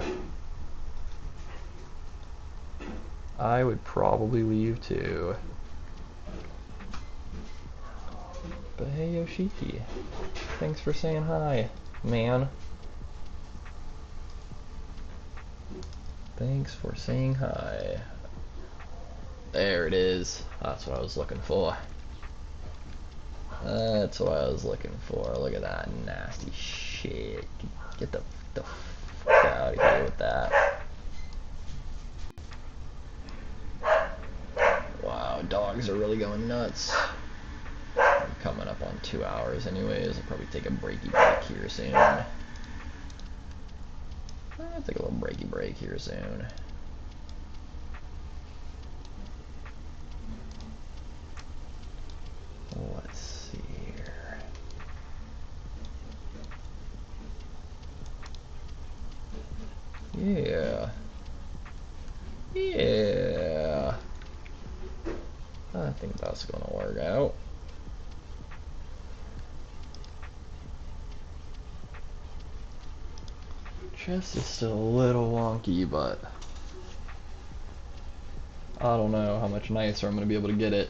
I would probably leave too. But hey, Yoshiki. Thanks for saying hi, man. Thanks for saying hi. There it is. That's what I was looking for. That's what I was looking for. Look at that nasty shit. Get the fuck out of here with that. Wow, dogs are really going nuts. I'm coming up on 2 hours anyways. I'll probably take a breaky break here soon. I'll take a little breaky break here soon. Let's see here. Yeah. Yeah. I think that's gonna work out. Chest is still a little wonky, but I don't know how much nicer I'm gonna be able to get it.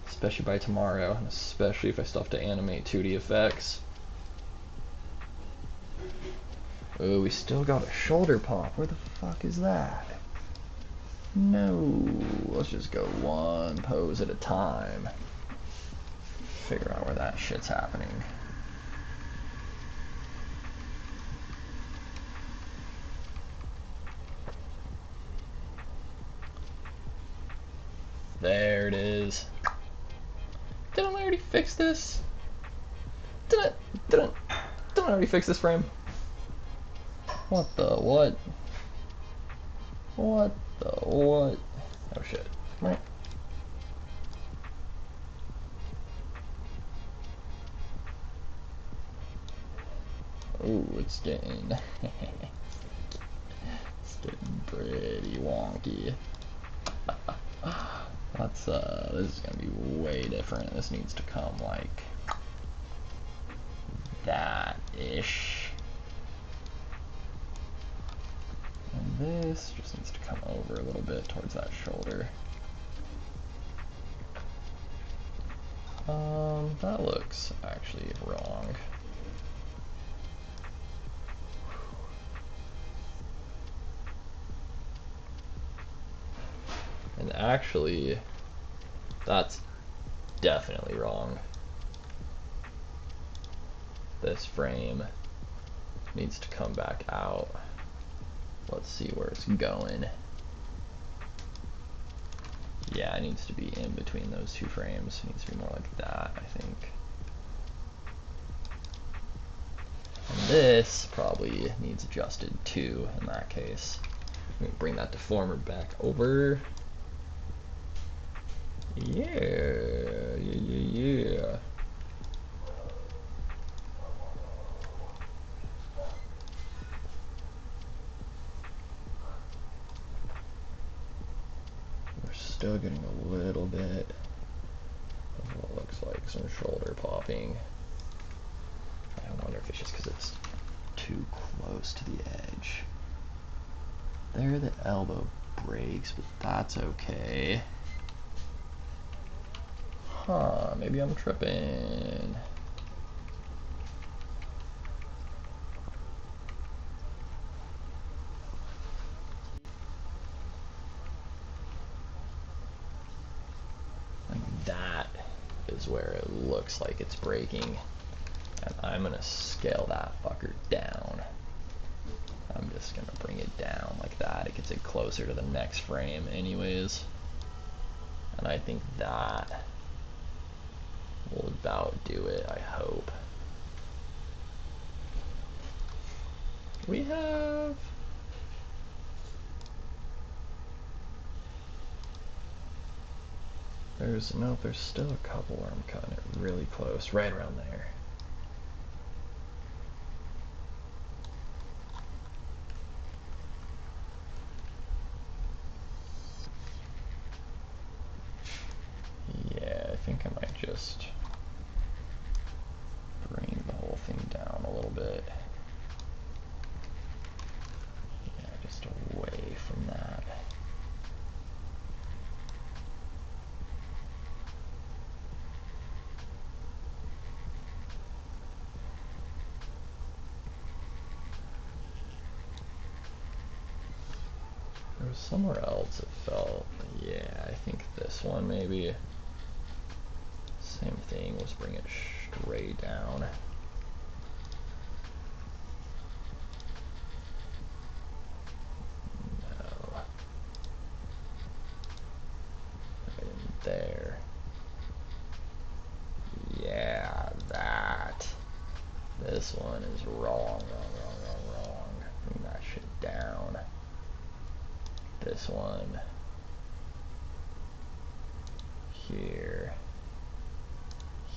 Especially by tomorrow, and especially if I still have to animate 2D effects. Oh, we still got a shoulder pop. Where the fuck is that? No, let's just go one pose at a time. Figure out where that shit's happening. There it is. Didn't I already fix this? Didn't I already fix this frame? What the what? What the what? Oh shit. Right. Oh, it's getting it's getting pretty wonky. Let's this is gonna be way different. This needs to come like that-ish. And this just needs to come over a little bit towards that shoulder. That looks actually wrong. And actually, that's definitely wrong. This frame needs to come back out. Let's see where it's going. Yeah, it needs to be in between those two frames. It needs to be more like that, I think. And this probably needs adjusted too, in that case. Let me bring that deformer back over. Yeah. We're still getting a little bit of what looks like some shoulder popping. I wonder if it's just because it's too close to the edge. There the elbow breaks, but that's okay. Huh, maybe I'm tripping. Like that is where it looks like it's breaking. And I'm gonna scale that fucker down. I'm just gonna bring it down like that. It gets it closer to the next frame anyways. And I think that will about do it, I hope. We have... there's still a couple where I'm cutting it really close, right around there. Yeah, I think I might just bring the whole thing down a little bit. Yeah, just away from that. There was somewhere else it felt, yeah, I think this one maybe. Same thing, let's bring it straight down. No. Right in there. Yeah, that. This one is wrong. Bring that shit down. This one. Here.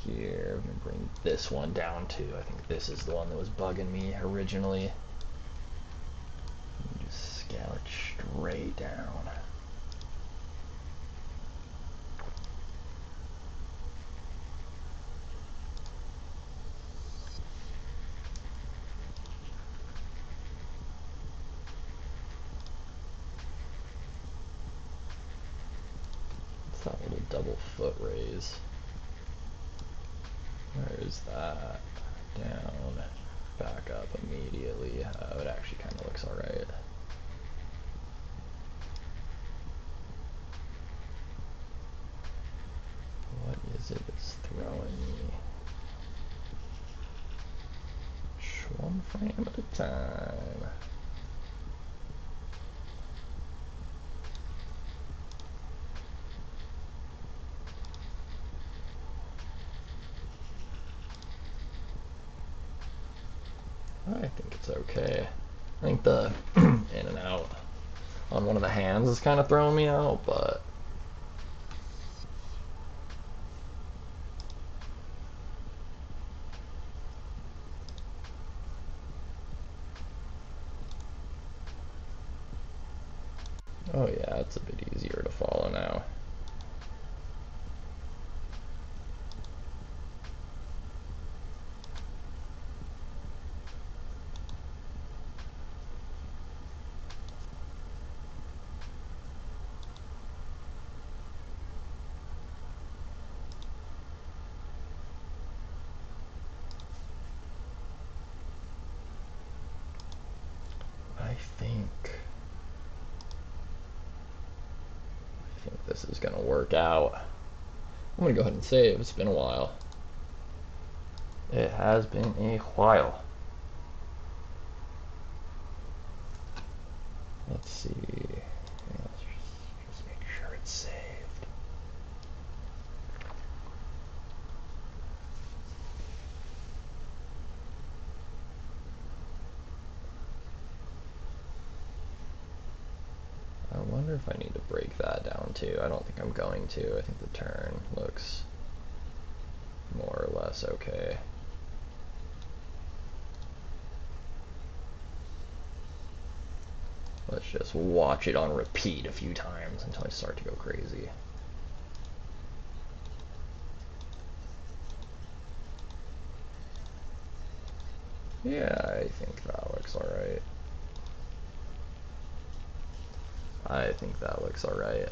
Here. I'm gonna bring this one down too. I think this is the one that was bugging me originally. straight down. What's that little double foot raise? Where is that? Down, back up immediately. It actually kind of looks alright. What is it that's throwing me? Just one frame at a time. I think it's okay. I think the in and out on one of the hands is kind of throwing me out, but oh yeah, it's a bit easier to follow now. I think this is gonna work out. I'm gonna go ahead and save. It's been a while. It has been a while. Let's see. Let's just make sure it's saved. I wonder if I need to break that down too. I don't think I'm going to. I think the turn looks more or less okay. Let's just watch it on repeat a few times until I start to go crazy. Yeah, I think that looks alright. I think that looks alright.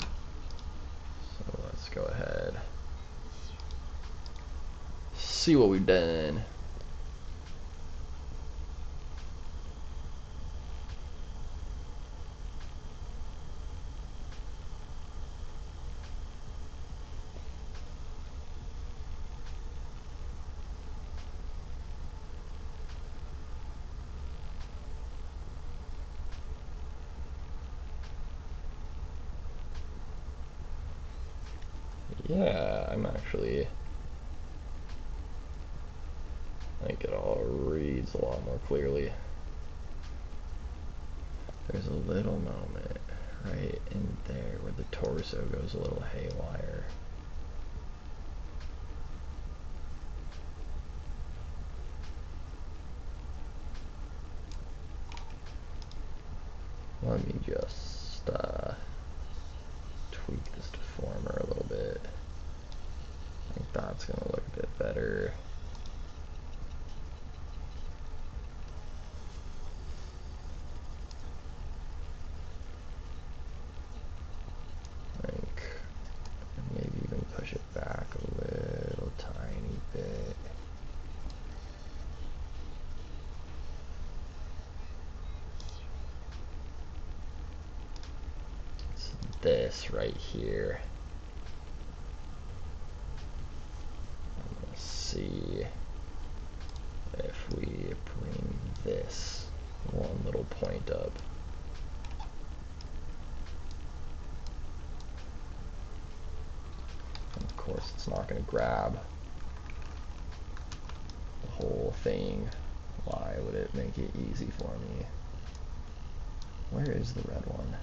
So let's go ahead. See what we've done. Yeah, I'm actually, I think it all reads a lot more clearly. There's a little moment right in there where the torso goes a little haywire. Let me just tweak this deformer a little bit. I think that's gonna look a bit better. I think maybe even push it back a little tiny bit. It's this right here. Let's see if we bring this one little point up. And of course, it's not going to grab the whole thing. Why would it make it easy for me? Where is the red one?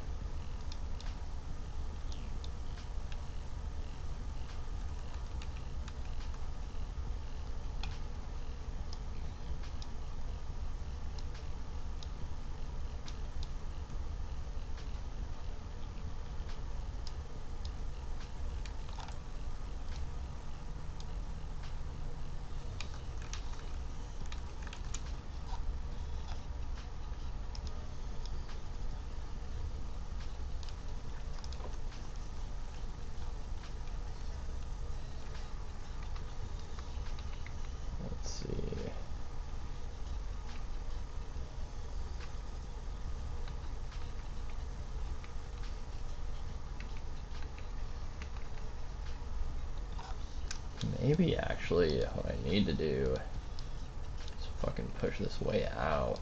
Maybe actually what I need to do is fucking push this way out.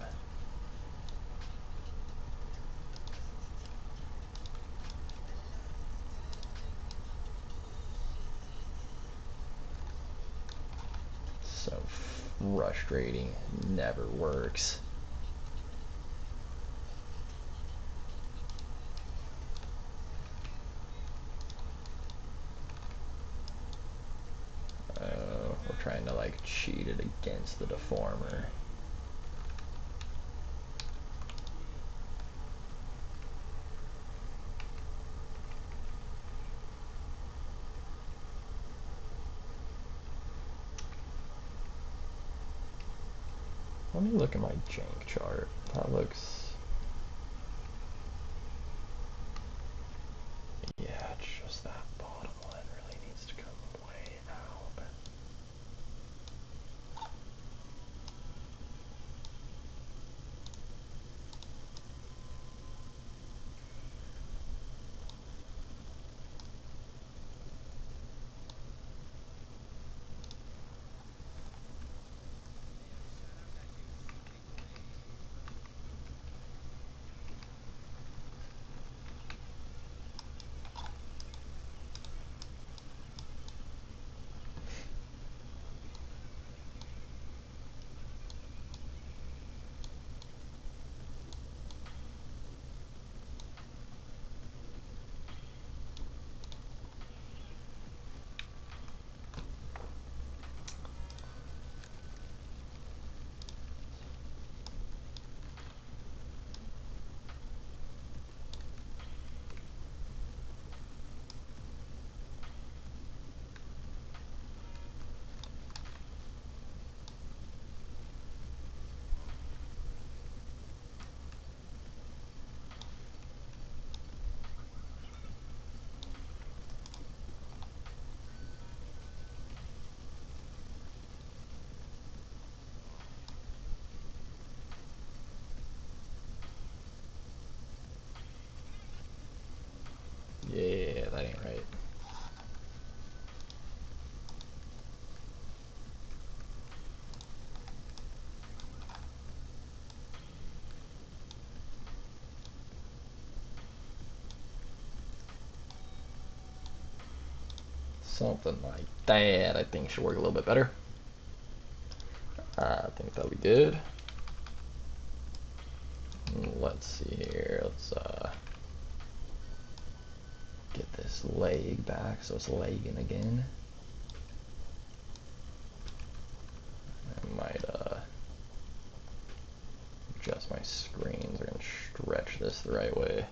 So frustrating. Never works. We're trying to like cheat it against the deformer. Let me look at my jank chart. That looks... Yeah, it's just that bottom line really needs to come way out. Yeah, that ain't right. Something like that I think should work a little bit better. I think that'll be good. Let's see here. Let's get this leg back so it's legging again. I might adjust my screens and stretch this the right way.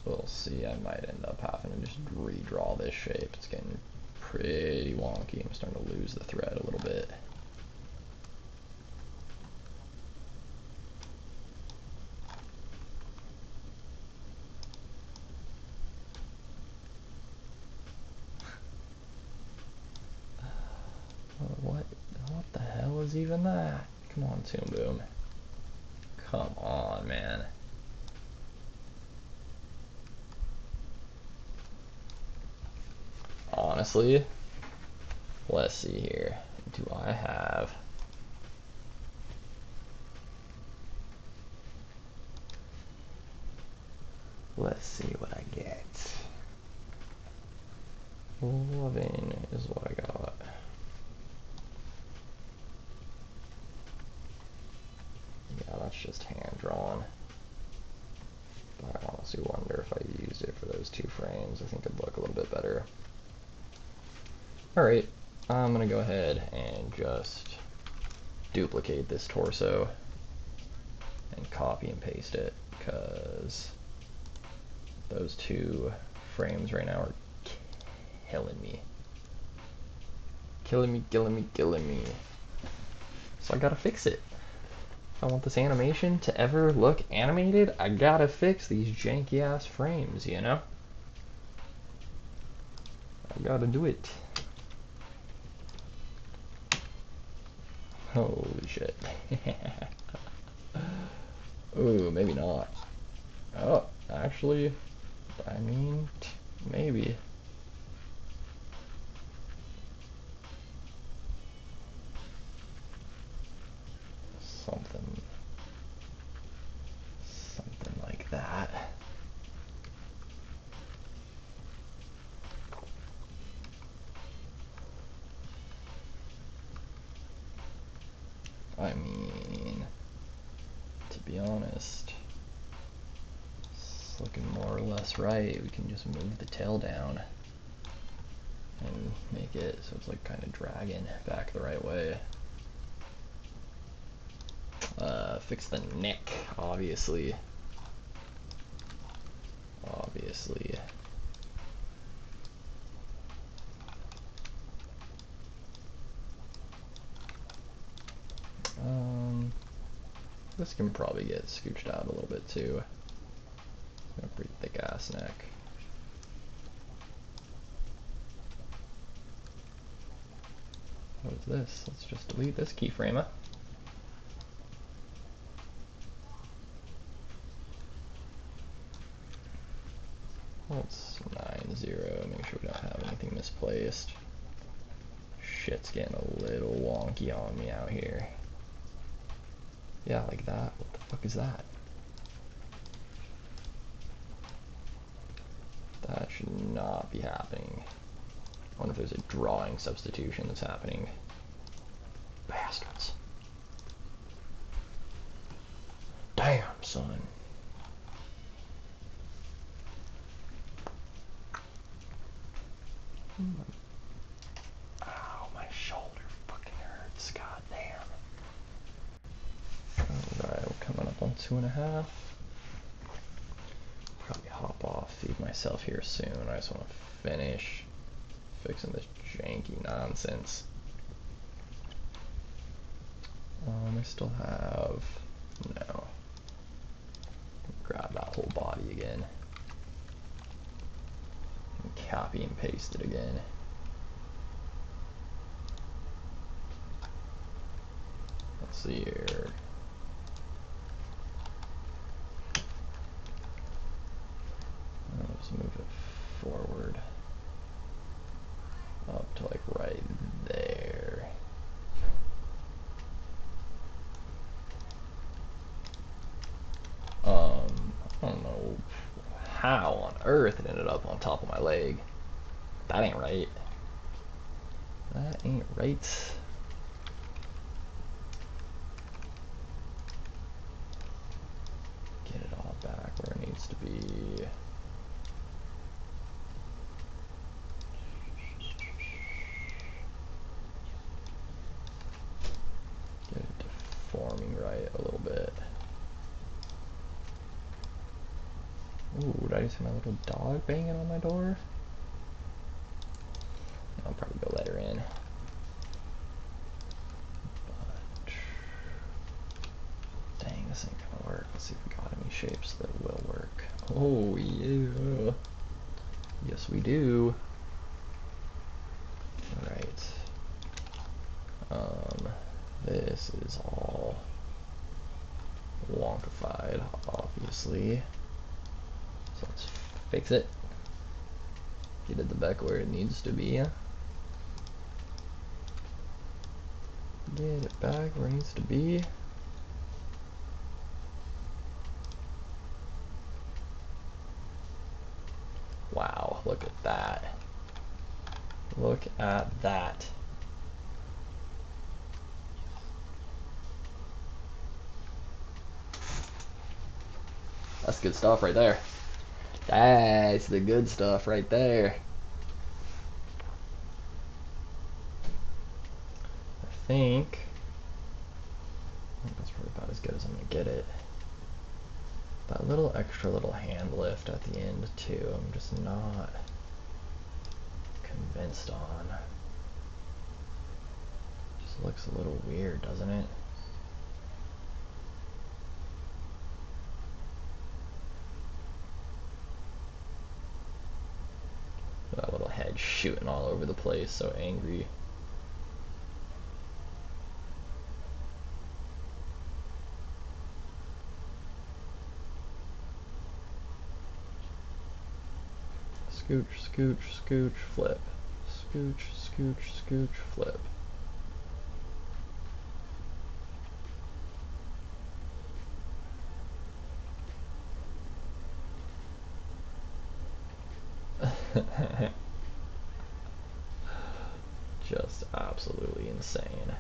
We'll see, I might end up having to just redraw this shape. It's getting pretty wonky. I'm starting to lose the thread a little bit. What the hell is even that? Come on, ToonBoom. Come on, man. Honestly, let's see here. Do I have... Let's see what I get. 11 is what I got. Yeah, that's just hand drawn. But I honestly wonder if I used it for those two frames. I think it'd look a little bit better. Alright, I'm gonna go ahead and just duplicate this torso and copy and paste it, because those two frames right now are killing me. Killing me, killing me, killing me. So I gotta fix it. If I want this animation to ever look animated, I gotta fix these janky ass frames, you know? I gotta do it. Holy shit. Ooh, maybe not. Oh, actually, I mean, maybe. Something like that. I mean, to be honest, it's looking more or less right. We can just move the tail down and make it so it's like kind of dragging back the right way. Fix the neck, obviously. Obviously. This can probably get scooched out a little bit too. It's got a pretty thick ass neck. What is this? Let's just delete this keyframe. Let's 9-0, make sure we don't have anything misplaced. Shit's getting a little wonky on me out here. Yeah, like that. What the fuck is that? That should not be happening. I wonder if there's a drawing substitution that's happening. Bastards. Damn, son. Ow, my shoulder fucking hurts. God damn. Alright, we're coming up on 2.5. Probably hop off, feed myself here soon. I just want to finish fixing this janky nonsense. I still have... no. Grab that whole body again. And copy and paste it again. Let's see here. Let's move it forward. Up to like right there. I don't know how on earth it ended up on top of my leg. That ain't right. That ain't right. Get it all back where it needs to be. Get it deforming right a little bit. Ooh, did I just hear my little dog banging on my door? I'll probably go let her in. But, dang, this ain't gonna work. Let's see if we got any shapes that will work. Oh, yeah. Yes, we do. Alright. This is all wonkified, obviously. So let's fix it. Get it back where it needs to be. Get it back where it needs to be. Wow, look at that. Look at that. That's good stuff right there. That's the good stuff right there. I think that's probably about as good as I'm gonna get it. That little extra little hand lift at the end too, I'm just not convinced on. This looks a little weird, doesn't it? That little head shooting all over the place, so angry. Scooch, scooch, scooch, flip. Scooch, scooch, scooch, flip. Just absolutely insane.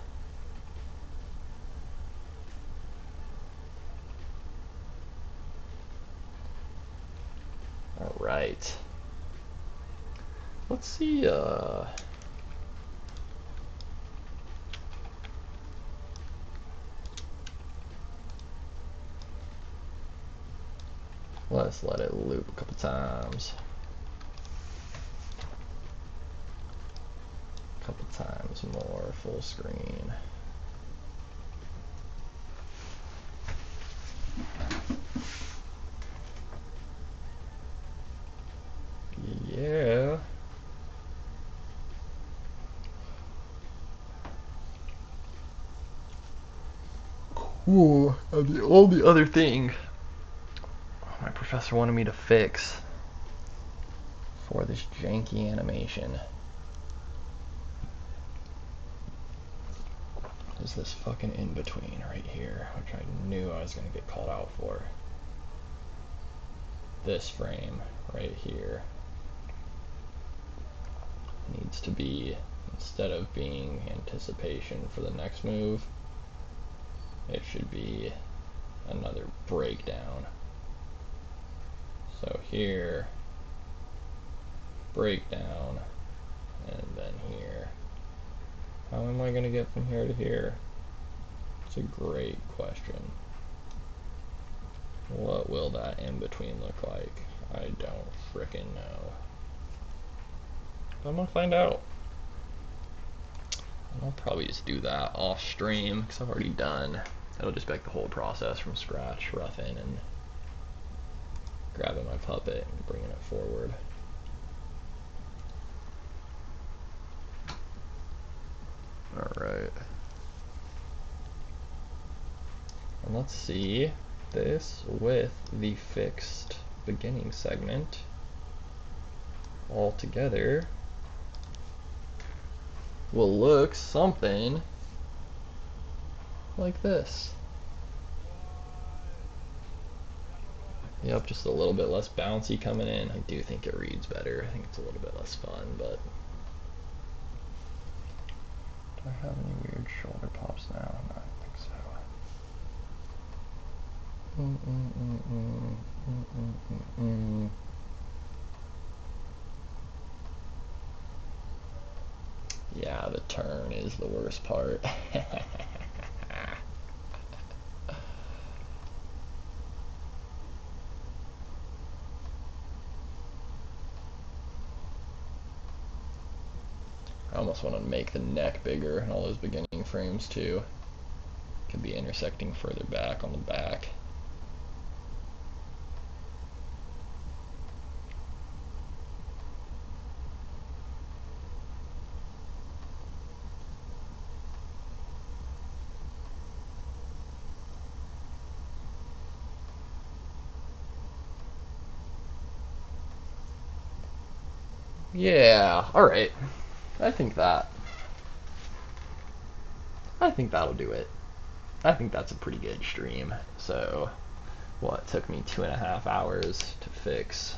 All right. Let's see, let's let it loop a couple times. A couple times more, full screen. Yeah. Cool. And the only other thing my professor wanted me to fix for this janky animation is this fucking in-between right here, which I knew I was going to get called out for. This frame right here needs to be, instead of being anticipation for the next move, it should be another breakdown. So here, breakdown, and then here. How am I going to get from here to here? It's a great question. What will that in between look like? I don't frickin' know. I'm gonna find out. I'll probably just do that off stream because I've already done. It'll just be like the whole process from scratch, roughing and grabbing my puppet and bringing it forward. Alright. And let's see this with the fixed beginning segment all together will look something like this. Yep, just a little bit less bouncy coming in. I do think it reads better. I think it's a little bit less fun, but do I have any weird shoulder pops now? No, I don't think so. Yeah, the turn is the worst part. I almost want to make the neck bigger in all those beginning frames too. Could be intersecting further back on the back. Yeah, alright. I think that'll do it. I think that's a pretty good stream. So, what, it took me 2.5 hours to fix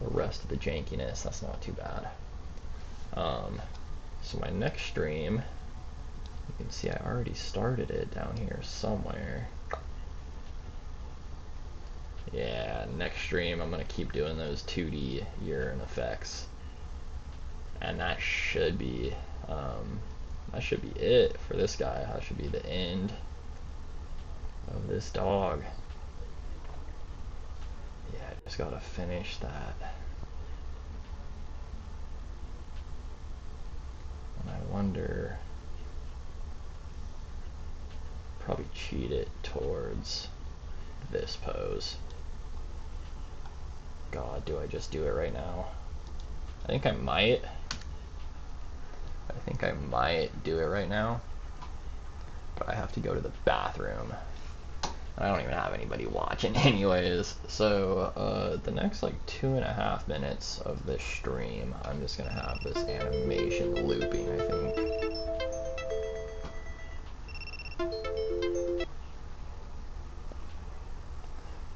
the rest of the jankiness. That's not too bad. So my next stream, you can see I already started it down here somewhere. Yeah, next stream I'm gonna keep doing those 2D urine effects. And that should be it for this guy. That should be the end of this dog. Yeah, I just gotta finish that. And I wonder cheat it towards this pose. God, do I just do it right now? I think I might. Do it right now. But I have to go to the bathroom. I don't even have anybody watching anyways. So the next like 2.5 minutes of this stream, I'm just gonna have this animation looping, I think.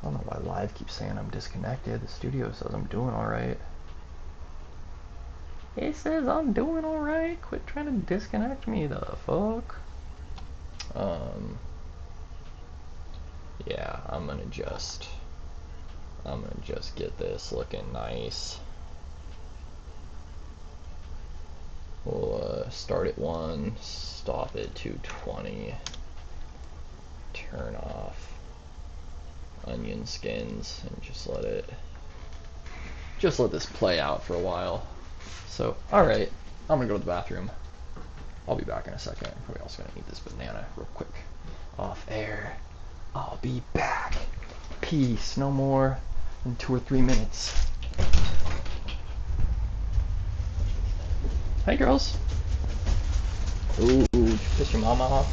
I don't know why Live keeps saying I'm disconnected. The studio says I'm doing alright. It says I'm doing alright. Quit trying to disconnect me, the fuck. Yeah, I'm gonna just get this looking nice. We'll start at 1, stop at 220, turn off onion skins, and just let this play out for a while. So, alright, I'm gonna go to the bathroom. I'll be back in a second. I'm probably also gonna eat this banana real quick. Off air. I'll be back. Peace. No more than 2 or 3 minutes. Hey girls. Ooh, did you piss your mama off?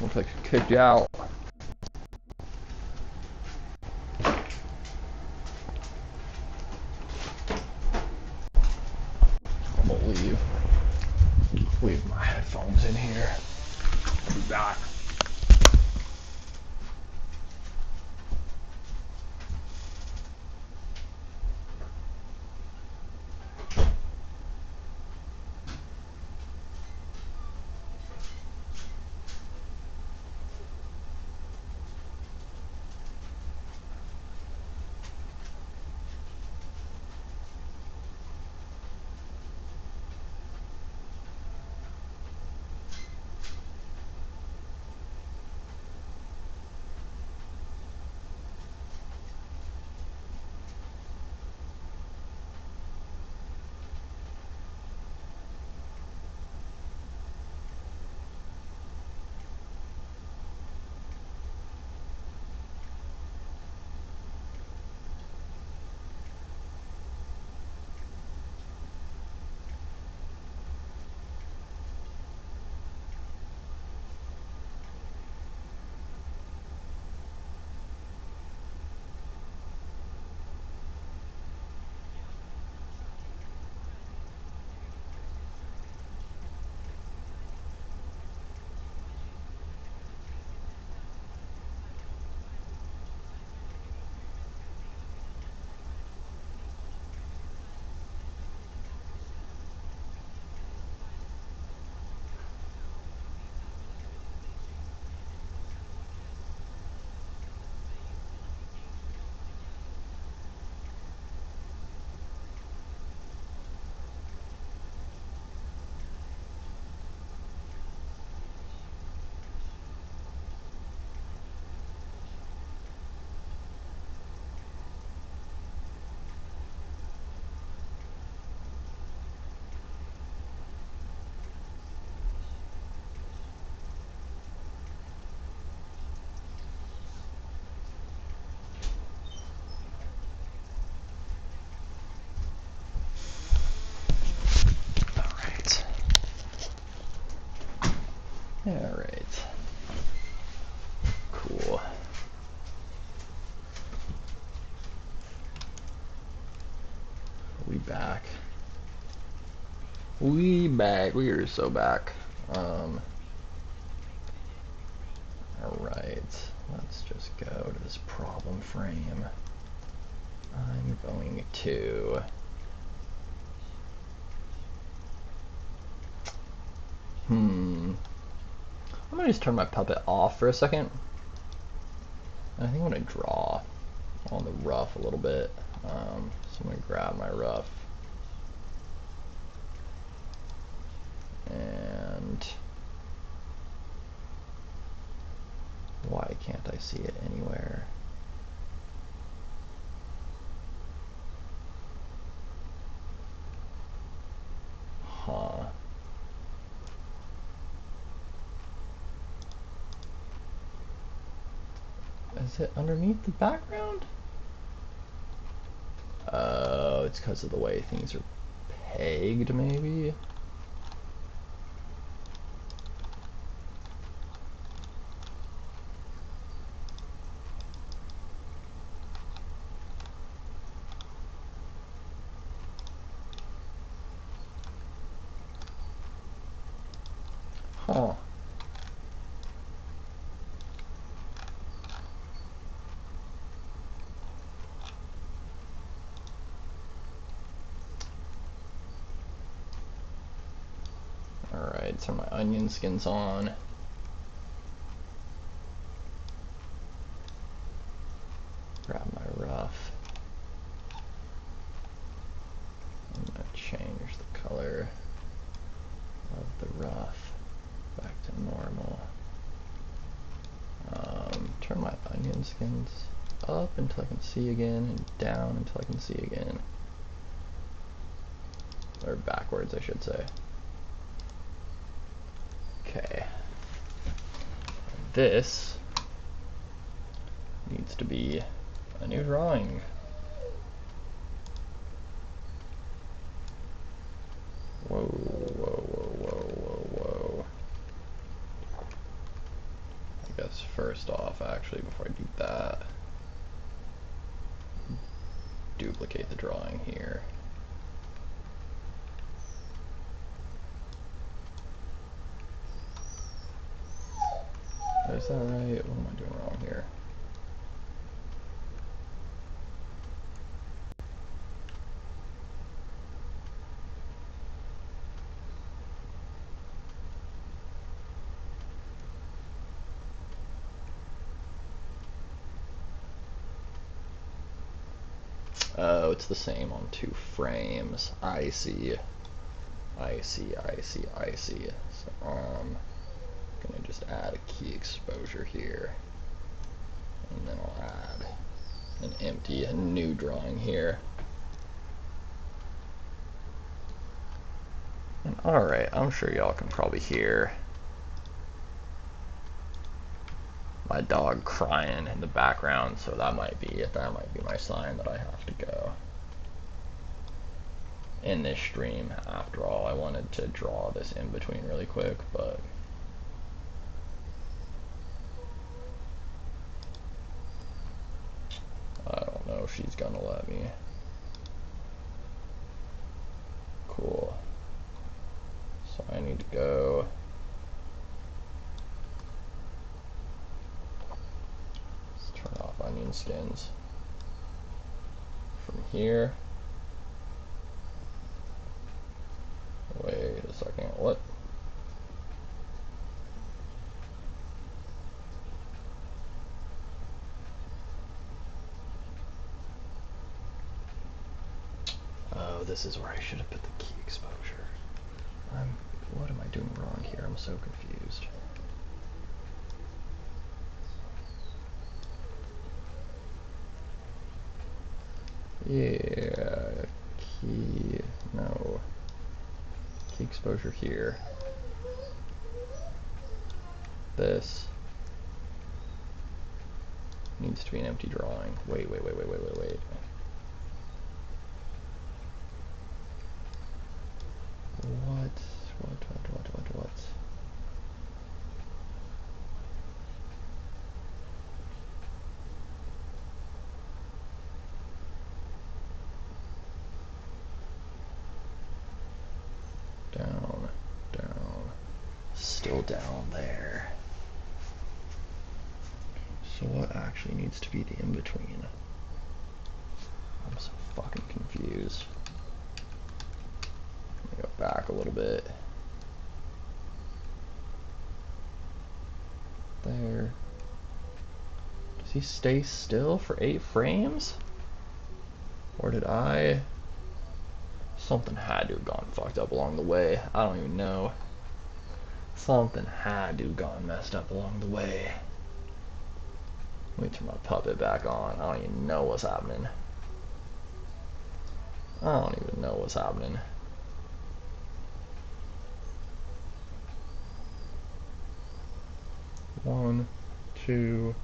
Looks like she kicked you out. I'm gonna leave my headphones in here. I'll be back. Alright. Cool. We back. We back. We are so back. Alright. Let's just go to this problem frame. I'm going to I'm gonna just turn my puppet off for a second. I think I'm gonna draw on the rough a little bit. So I'm gonna grab my rough and why can't I see it anywhere? Huh. Is it underneath the background? Oh, it's because of the way things are pegged, maybe? Huh. Alright, turn my onion skins on. Grab my rough. I'm gonna change the color of the rough back to normal. Turn my onion skins up until I can see again, and down until I can see again. Or backwards, I should say. Okay. This needs to be a new drawing. Whoa, whoa, whoa, whoa, whoa, whoa. I guess first off, actually, before I do that, duplicate the drawing here. Is that right? What am I doing wrong here? Oh, it's the same on 2 frames. I see. I see, I see, I see. So, gonna just add a key exposure here. And then I'll add an empty, a new drawing here. And alright, I'm sure y'all can probably hear my dog crying in the background, so that might be it. That might be my sign that I have to go. In this stream, after all, I wanted to draw this in between really quick, but I don't know if she's gonna let me. Cool. So I need to go. Let's turn off onion skins. From here. Wait a second, what? Oh, this is where I should have put the key exposure. What am I doing wrong here? I'm so confused. Yeah, no. Key exposure here. This needs to be an empty drawing. Wait. What? Down. Still down there. So what actually needs to be the in-between? I'm so fucking confused. Let me go back a little bit. There. Does he stay still for 8 frames? Or did I... Something had to have gone fucked up along the way. I don't even know. Something had to have gone messed up along the way. Let me turn my puppet back on. I don't even know what's happening. I don't even know what's happening. One, two,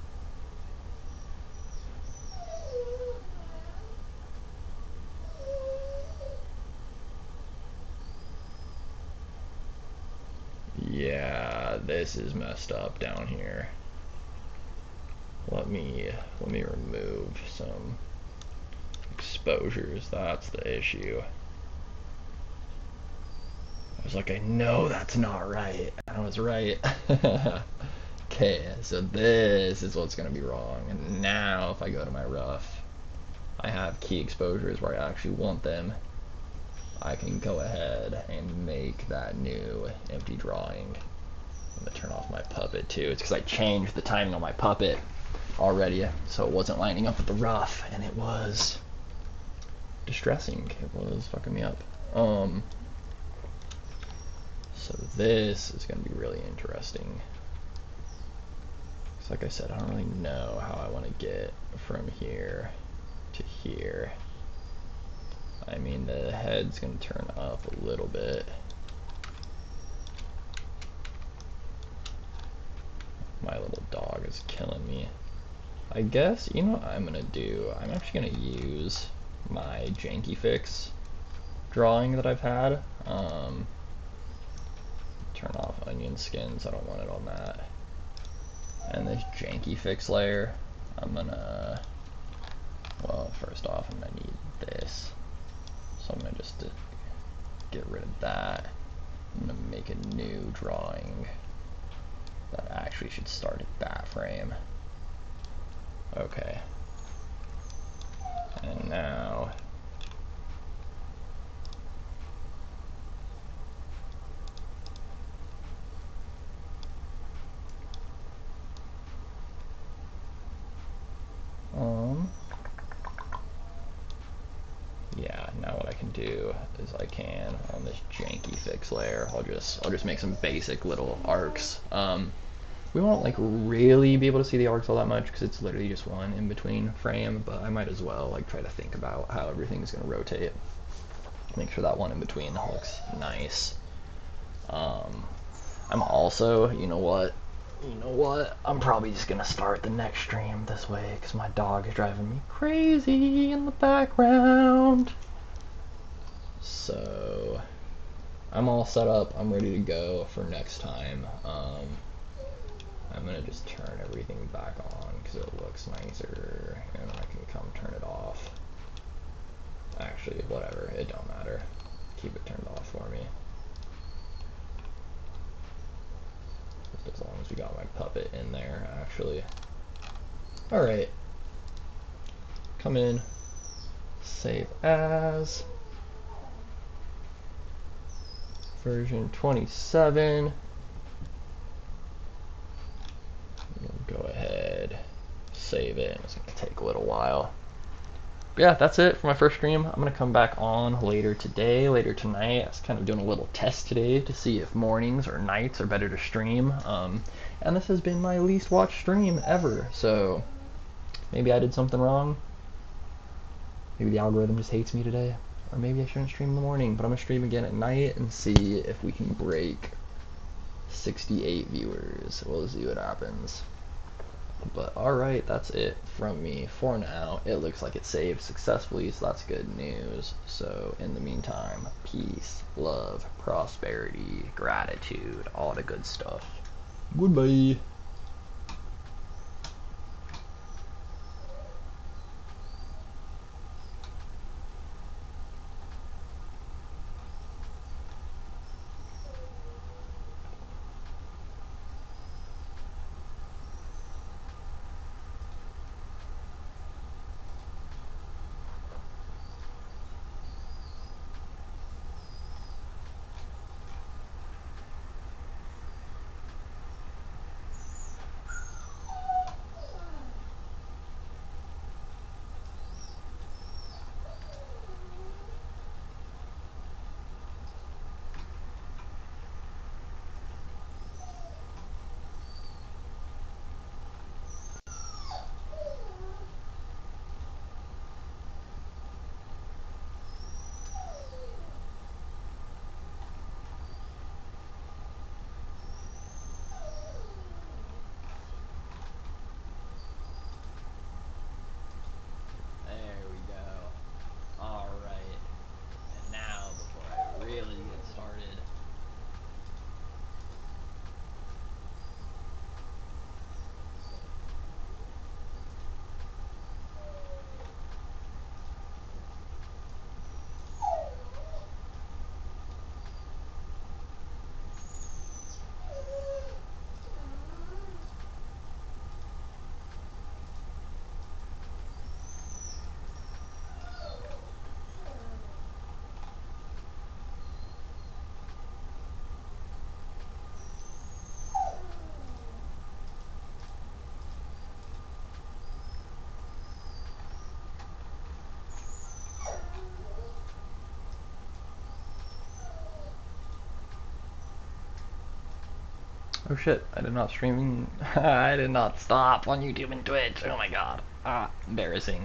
this is messed up down here. Let me remove some exposures. That's the issue. I was like, I know that's not right. I was right. Okay, so this is what's gonna be wrong. And now if I go to my rough, I have key exposures where I actually want them. I can go ahead and make that new empty drawing. I'm gonna turn off my puppet too. It's because I changed the timing on my puppet already, so it wasn't lining up with the rough, and it was distressing. It was fucking me up. So this is gonna be really interesting. Like I said, I don't really know how I want to get from here to here. I mean, the head's going to turn up a little bit. My little dog is killing me. I guess, you know what I'm going to do? I'm actually going to use my Janky fix drawing that I've had. Turn off onion skins. I don't want it on that. And this Janky fix layer, I'm gonna, well, first off, I'm gonna need this. So I'm gonna just get rid of that. I'm gonna make a new drawing that actually should start at that frame. Okay. And now, yeah, now what I can do is I can, on this Janky fix layer, I'll just make some basic little arcs. We won't like really be able to see the arcs all that much because it's literally just one in between frame, but I might as well like try to think about how everything's gonna rotate. Make sure that one in between looks nice. I'm also, you know what? I'm probably just gonna start the next stream this way because my dog is driving me crazy in the background. So I'm all set up. I'm ready to go for next time. I'm gonna just turn everything back on because it looks nicer, and I can come turn it off. Actually, whatever, it don't matter. Keep it turned off for me. As long as we got my puppet in there, actually. Alright. Come in. Save as. Version 27. We'll go ahead, save it. It's going to take a little while. But yeah, that's it for my first stream. I'm going to come back on later today, later tonight. I was kind of doing a little test today to see if mornings or nights are better to stream. And this has been my least watched stream ever, so maybe I did something wrong. Maybe the algorithm just hates me today. Or maybe I shouldn't stream in the morning, but I'm going to stream again at night and see if we can break 68 viewers. We'll see what happens. But alright, that's it from me for now. It looks like it saved successfully, so that's good news. So in the meantime, peace, love, prosperity, gratitude, all the good stuff. Goodbye. Oh shit, I did not stream. I did not stop on YouTube and Twitch. Oh my god. Ah, embarrassing.